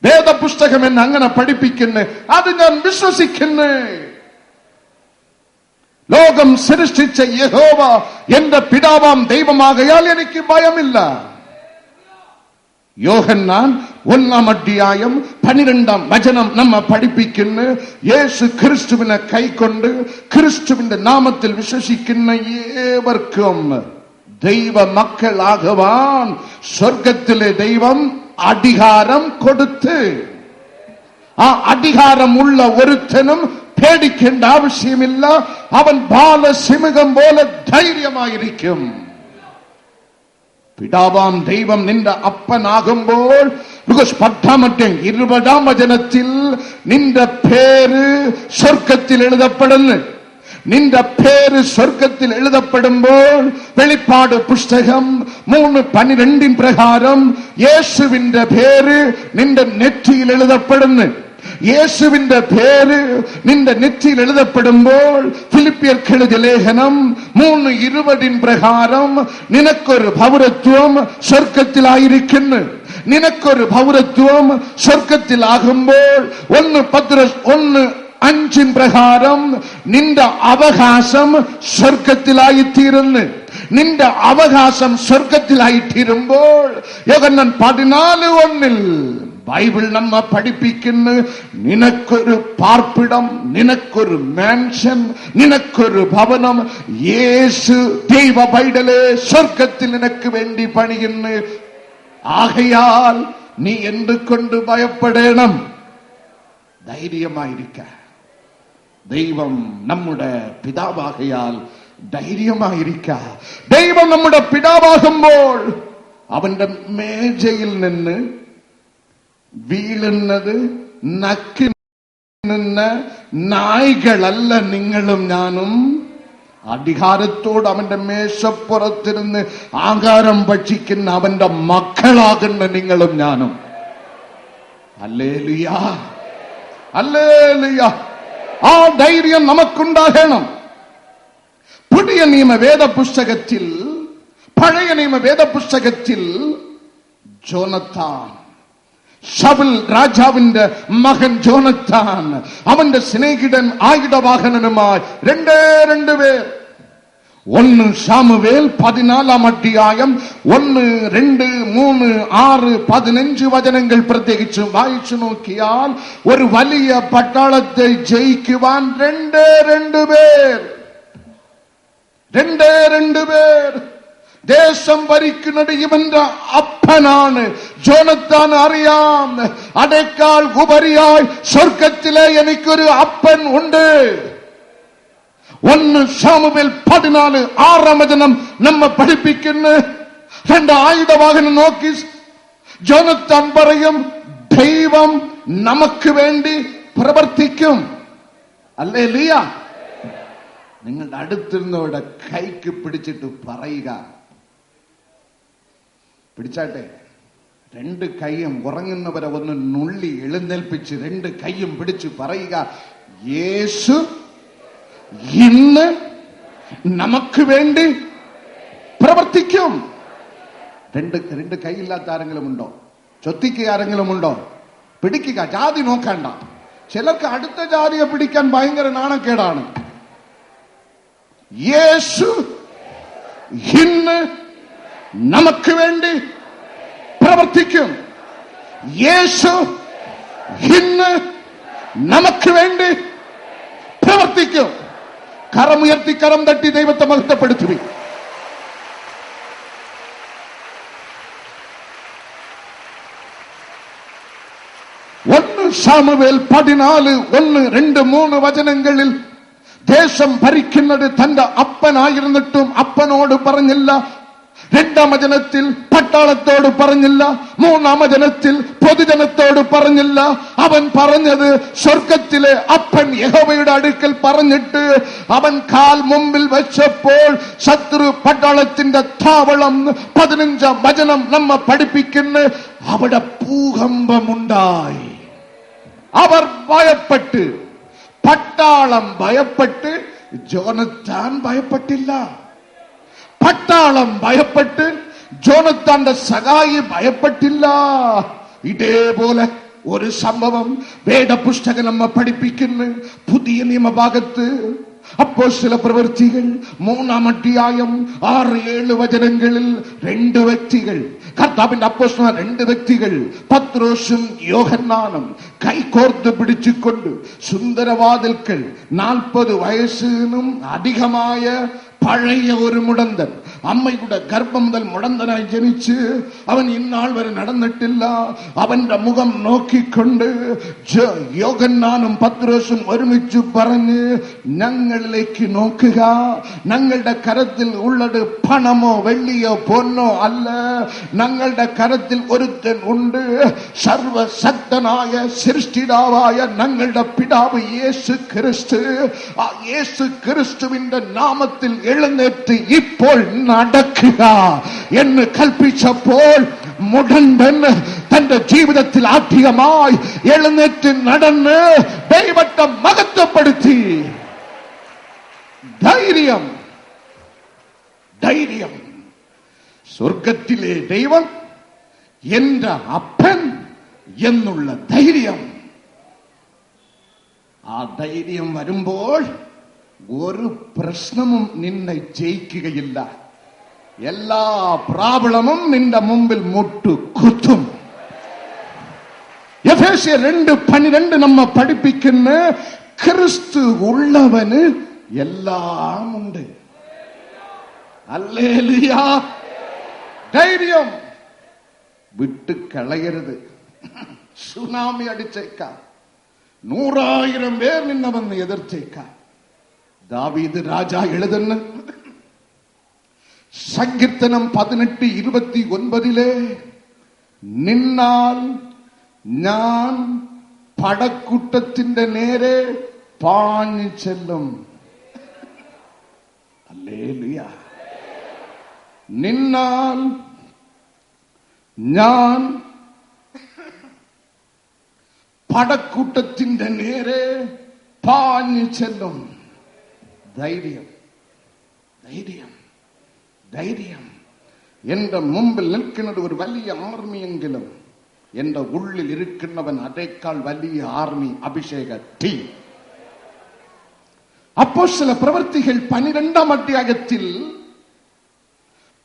വേദപുസ്തകം എന്നെ അങ്ങനെ പഠിപ്പിക്കുന്നു, അത് ഞാൻ വിശ്വസിക്കുന്നു. ലോകം സൃഷ്ടിച്ച യഹോവ എന്റെ പിതാവാം ദൈവമാകയാൽ എനിക്ക് ഭയമില്ല. യോഹന്നാൻ 1-ാം അധ്യായം 12-ാം വചനം നമ്മെ പഠിപ്പിക്കുന്നു, യേശു ക്രിസ്തുവിനെ കൈക്കൊണ്ട് ക്രിസ്തുവിന്റെ നാമത്തിൽ വിശ്വസിക്കുന്ന ഏവർക്കും ദൈവ മക്കളാകുവാൻ സ്വർഗത്തിലെ ദൈവം അധികാരം കൊടുത്ത്, ആ അധികാരമുള്ള ഒരുത്തനും പേടിക്കേണ്ട ആവശ്യമില്ല. അവൻ ബാലസിംഹം പോലെ ധൈര്യമായിരിക്കും. പിതാവാം ദൈവം നിന്റെ അപ്പനാകുമ്പോൾ 10-ാം വചനത്തിൽ നിന്റെ പേര് സ്വർഗത്തിൽ എഴുതപ്പെടുന്നു. നിന്റെ പേര് സ്വർഗത്തിൽ എഴുതപ്പെടുമ്പോൾ വെളിപ്പാട് പുസ്തകം 3:12 പ്രകാരം യേശുവിന്റെ പേര് നിന്റെ നെറ്റിയിൽ എഴുതപ്പെടുന്നു. യേശുവിന്റെ പേര് നിന്റെ നെറ്റിയിൽ എഴുതപ്പെടുമ്പോൾ ഫിലിപ്പിയർക്ക് എഴുതിയ ലേഖനം 3:20 പ്രകാരം നിനക്കൊരു പൗരത്വം സ്വർഗത്തിലായിരിക്കുന്നു. നിനക്കൊരു പൗരത്വം സ്വർഗത്തിലാകുമ്പോൾ 1 പത്രോസ് 1:5 പ്രകാരം നിന്റെ അവകാശം സ്വർഗത്തിലായിത്തീരുന്നു. നിന്റെ അവകാശം സ്വർഗത്തിലായിത്തീരുമ്പോൾ യോഹന്നാൻ 14:1 ബൈബിൾ നമ്മെ പഠിപ്പിക്കുന്നു, നിനക്കൊരു പാർപ്പിടം, നിനക്കൊരു മാൻഷൻ, നിനക്കൊരു ഭവനം യേശു ദൈവ പൈതലേ സ്വർഗത്തിൽ നിനക്ക് വേണ്ടി പണിയുന്നു. ആകയാൽ നീ എന്തുകൊണ്ട് ഭയപ്പെടണം? ധൈര്യമായിരിക്ക. ദൈവം നമ്മുടെ പിതാവാകയാൽ ധൈര്യമായിരിക്ക. ദൈവം നമ്മുടെ പിതാവാകുമ്പോൾ അവന്റെ മേജയിൽ നിന്ന് വീഴുന്നത് നക്കി നിന്ന് നായ്കളല്ല നിങ്ങളും ഞാനും. അധികാരത്തോട് അവന്റെ മേശപ്പുറത്തിരുന്ന് ആഹാരം ഭക്ഷിക്കുന്ന അവന്റെ മക്കളാകുന്ന നിങ്ങളും ഞാനും. Hallelujah, hallelujah. ആ ധൈര്യം നമുക്കുണ്ടാകണം. പുതിയ നിയമ വേദപുസ്തകത്തിൽ, പഴയ നിയമ വേദപുസ്തകത്തിൽ ജോനത്താൻ, ശൗൽ രാജാവിന്റെ മകൻ ജോനത്താൻ, അവന്റെ സ്നേഹിതൻ ആയുധവാഹനനുമായി 2 പേർ. 1 ശമൂവേൽ 14-ാം അധ്യായം 1, 2, 3, 6, 15 വചനങ്ങൾ പ്രത്യേകിച്ചും വായിച്ചു നോക്കിയാൽ ഒരു വലിയ പട്ടാളത്തെ ജയിക്കുവാൻ 2 പേർ. ദേശം ഭരിക്കുന്നത് ഇവന്റെ അപ്പനാണ്. ജോനത്താൻ അറിയാം, അതേക്കാൾ ഉപരിയായി സ്വർഗത്തിലെ എനിക്കൊരു അപ്പൻ ഉണ്ട്. 1 ശമൂവേൽ 14:6 വചനം നമ്മെ പഠിപ്പിക്കുന്നു. 2 ആയുധവാഹനം നോക്കി ജോനത്താൻ പറയും, ദൈവം നമുക്ക് വേണ്ടി പ്രവർത്തിക്കും. ഹല്ലേലൂയ. നിങ്ങളുടെ അടുത്തിരുന്നവരുടെ കൈക്ക് പിടിച്ചിട്ട് പറയുക, പിടിച്ചാട്ടെ, 2 കൈയും ഉറങ്ങുന്നവരെ ഒന്ന് നുള്ളി എഴുന്നേൽപ്പിച്ച് 2 കൈയും പിടിച്ച് പറയുക, യേശു ഇന്ന് നമുക്ക് വേണ്ടി പ്രവർത്തിക്കും. 2 കൈയില്ലാത്ത ആരെങ്കിലും ഉണ്ടോ? ചൊത്തിക്ക് ആരെങ്കിലും ഉണ്ടോ? പിടിക്കുക, ജാതി നോക്കണ്ട. ചിലർക്ക് അടുത്ത ജാതിയെ പിടിക്കാൻ ഭയങ്കര നാണക്കേടാണ്. യേശു ഇന്ന് നമുക്ക് വേണ്ടി പ്രവർത്തിക്കും. യേശു ഇന്ന് നമുക്ക് വേണ്ടി പ്രവർത്തിക്കും. കരമുയർത്തി കരം തട്ടി ദൈവത്തെ മഹത്വപ്പെടുത്തുവി. ശമൂവേൽ 14, 1, 2, 3 വചനങ്ങളിൽ ദേശം ഭരിക്കുന്നത് തന്റെ അപ്പനായിരുന്നിട്ടും അപ്പനോട് പറഞ്ഞില്ല, രണ്ടാം വചനത്തിൽ പട്ടാളത്തോട് പറഞ്ഞില്ല, മൂന്നാം വചനത്തിൽ പൊതുജനത്തോട് പറഞ്ഞില്ല. അവൻ പറഞ്ഞത് സ്വർഗത്തിലെ അപ്പൻ യഹോവയുടെ അടുക്കൽ പറഞ്ഞിട്ട് അവൻ കാൽ മുമ്പിൽ വെച്ചപ്പോൾ ശത്രു പട്ടാളത്തിന്റെ താവളം 15 വചനം നമ്മെ പഠിപ്പിക്കുന്നു. അവിടെ ഭൂകമ്പമുണ്ടായി. അവർ ഭയപ്പെട്ട്, പട്ടാളം ഭയപ്പെട്ട്, ജോനത്താൻ ഭയപ്പെട്ടില്ല. പട്ടാളം ഭയപ്പെട്ട്, ജോനത്താന്റെ സഹായി ഭയപ്പെട്ടില്ല. ഇതേപോലെ ഒരു സംഭവം വേദപുസ്തകം നമ്മെ പഠിപ്പിക്കുന്നു. പുതിയ നിയമഭാഗത്ത് അപ്പോസ്തല പ്രവൃത്തികൾ 3-ാം അധ്യായം 6-7 വചനങ്ങളിൽ 2 വ്യക്തികൾ, കർത്താവിന്റെ അപ്പോസ്തലന്മാർ 2 വ്യക്തികൾ, പത്രോസും യോഹന്നാനും കൈകോർത്ത് പിടിച്ചുകൊണ്ട് സുന്ദരവാതിൽക്കൽ 40 വയസ്സിനും അധികമായ പഴയ ഒരു മുടന്തൻ, അമ്മയുടെ ഗർഭം മുതൽ മുടന്തനായി ജനിച്ച് അവൻ ഇന്നാൾ വരെ നടന്നിട്ടില്ല. അവന്റെ മുഖം നോക്കിക്കൊണ്ട് യോഹന്നാനും പത്രോസും ഒരുമിച്ച് പറഞ്ഞ്, ഞങ്ങളിലേക്ക് നോക്കുക, ഞങ്ങളുടെ കരത്തിൽ ഉള്ളത് പണമോ വെള്ളിയോ പൊന്നോ അല്ല, ഞങ്ങളുടെ കരത്തിൽ ഒരുത്തൻ ഉണ്ട്, സർവശക്തനായ സൃഷ്ടിതാവായ ഞങ്ങളുടെ പിതാവ് യേശു ക്രിസ്തു. ആ യേശു ക്രിസ്തുവിന്റെ നാമത്തിൽ എഴുന്നേറ്റ് ഇപ്പോൾ നടക്കുക എന്ന് കൽപ്പിച്ചപ്പോൾ മുടന്തൻ തന്റെ ജീവിതത്തിൽ ആദ്യമായി എഴുന്നേറ്റ് നടന്ന് ദൈവത്തെ മഹത്വപ്പെടുത്തി. ധൈര്യം, ധൈര്യം. സ്വർഗത്തിലെ ദൈവം എന്റെ അപ്പൻ എന്നുള്ള ധൈര്യം. ആ ധൈര്യം വരുമ്പോൾ ഒരു പ്രശ്നവും നിന്നെ ജയിക്കുകയില്ല. എല്ലാ പ്രോബ്ലമും നിന്റെ മുമ്പിൽ മുട്ടുകുത്തും. എഫേസ്യർ 2:12 നമ്മെ പഠിപ്പിക്കുന്ന, ക്രിസ്തു ഉള്ളവന് എല്ലാം ഉണ്ട്. ഹല്ലേലൂയ. ധൈര്യം വിട്ട് കളയരുത്. സുനാമി അടിച്ചേക്കാം, 100,000 പേർ നിന്നെ വന്ന് എതിർത്തേക്കാം. ദാവീദ് രാജ എഴുതുന്ന സങ്കീർത്തനം 18:29 നിന്നാൽ ഞാൻ പടക്കൂട്ടത്തിന്റെ നേരെ പാഞ്ഞു ചെല്ലും. ഹല്ലേലൂയ. നിന്നാൽ ഞാൻ പടക്കൂട്ടത്തിന്റെ നേരെ പാഞ്ഞു ചെല്ലും. ധൈര്യം, ധൈര്യം, ധൈര്യം. എന്റെ മുമ്പിൽ നിൽക്കുന്നത് ഒരു വലിയ ആർമിയെങ്കിലും എന്റെ ഉള്ളിൽ ഇരിക്കുന്നവൻ അതേക്കാൾ വലിയ ആർമി, അഭിഷേക ടീം. അപ്പോസ്തല പ്രവൃത്തികൾ 12-ാം അധ്യായത്തിൽ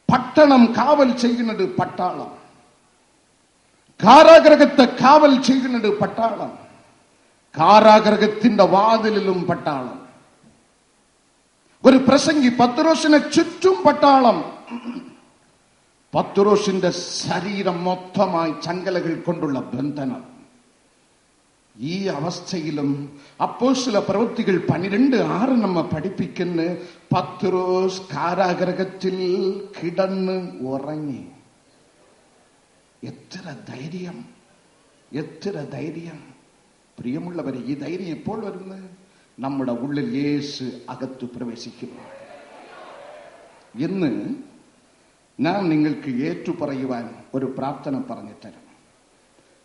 പട്ടണം കാവൽ ചെയ്യുന്നത് പട്ടാളം, കാരാഗ്രഹത്തെ കാവൽ ചെയ്യുന്നത് പട്ടാളം, കാരാഗ്രഹത്തിന്റെ വാതിലിലും പട്ടാളം. ഒരു പ്രസംഗി പത്രോസിനെ ചുറ്റും പട്ടാളം, പത്രോസിന്റെ ശരീരം മൊത്തമായി ചങ്ങലകൾ കൊണ്ടുള്ള ബന്ധനം. ഈ അവസ്ഥയിലും അപ്പോസ്തല പ്രവൃത്തികൾ 12:6 നമ്മെ പഠിപ്പിക്കുന്ന, പത്രോസ് കാരാഗ്രഹത്തിൽ കിടന്ന് ഉറങ്ങി. എത്ര ധൈര്യം, എത്ര ധൈര്യം. പ്രിയമുള്ളവരെ, ഈ ധൈര്യം എപ്പോൾ വരുന്നത്? നമ്മുടെ ഉള്ളിൽ യേശു അകത്ത് പ്രവേശിക്കുന്നു. ഇന്ന് ഞാൻ നിങ്ങൾക്ക് ഏറ്റുപറയുവാൻ ഒരു പ്രാർത്ഥന പറഞ്ഞു തരാം.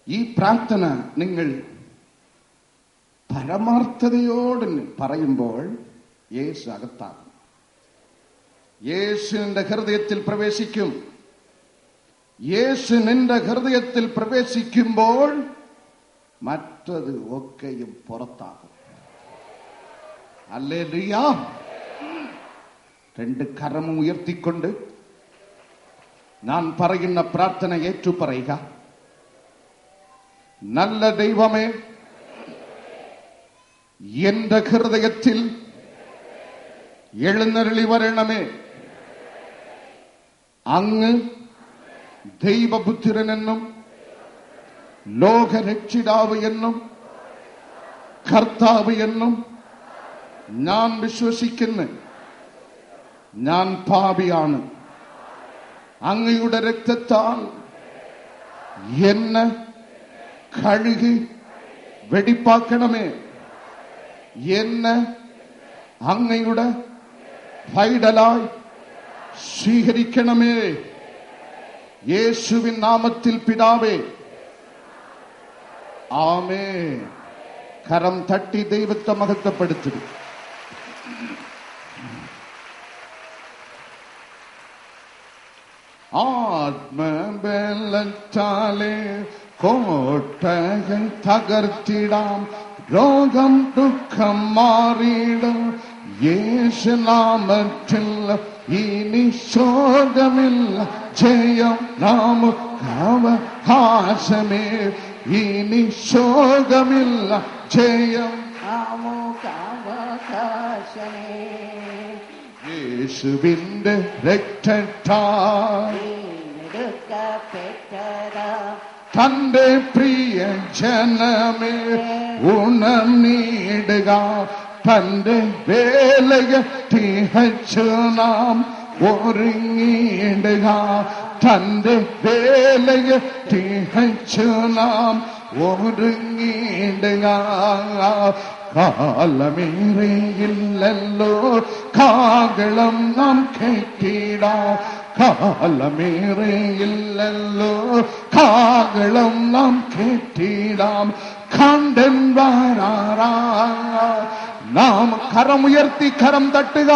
ഈ പ്രാർത്ഥന നിങ്ങൾ പരമാർത്ഥതയോട് പറയുമ്പോൾ യേശു അകത്താകും. യേശു നിന്റെ ഹൃദയത്തിൽ പ്രവേശിക്കും. യേശു നിന്റെ ഹൃദയത്തിൽ പ്രവേശിക്കുമ്പോൾ മറ്റത് ഒക്കെയും പുറത്താകും. ഹല്ലേലൂയ. 2 കരമും ഉയർത്തിക്കൊണ്ട് ഞാൻ പറയുന്ന പ്രാർത്ഥന ഏറ്റുപറയുക. നല്ല ദൈവമേ, എന്റെ ഹൃദയത്തിൽ എഴുന്നരുളി വരണമേ. അങ്ങ് ദൈവപുത്രനെന്നും ലോകരക്ഷിതാവ് എന്നും കർത്താവ് എന്നും ഞാൻ വിശ്വസിക്കുന്നു. ഞാൻ പാപിയാണ്, അങ്ങയുടെ രക്തത്താൽ എന്നെ കഴുകി വെടിപ്പാക്കണമേ. എന്നെ അങ്ങയുടെ പൈതലായി സ്വീകരിക്കണമേ. യേശുവിൻ നാമത്തിൽ പിതാവേ, ആമേൻ. കരം തട്ടി ദൈവത്തെ മഹത്വപ്പെടുത്തുക. ആത്മബലത്താലെ കോട്ടകൾ തകർത്തിടാം, രോഗം ദുഃഖം മാറിയിടും. യേശുനാമത്തിൽ ഇനി ശോകമില്ല, ജയം നമുക്കവകാശമേ. ഇനി ശോകമില്ല, ജയം
നമുക്കവകാശമേ.
യേശുവിന്റെ രക്തത്താൽ തന്റെ പ്രിയ ജനമേ ഉണർന്നിടുക. തന്റെ വേലയെ തികച്ചു നാം ഒരുങ്ങിയിടുക. തന്റെ വേലയെ തികച്ചു നാം ഒരുങ്ങിയിടുക. കാലമേറെയില്ലല്ലോ കാകളം നാം കേട്ടിടാം. കാലമേറെയില്ലല്ലോ കാകളം നാം കേട്ടിടാം. കണ്ടൻ വാരാ. നാം കരമുയർത്തി കരം തട്ടുക.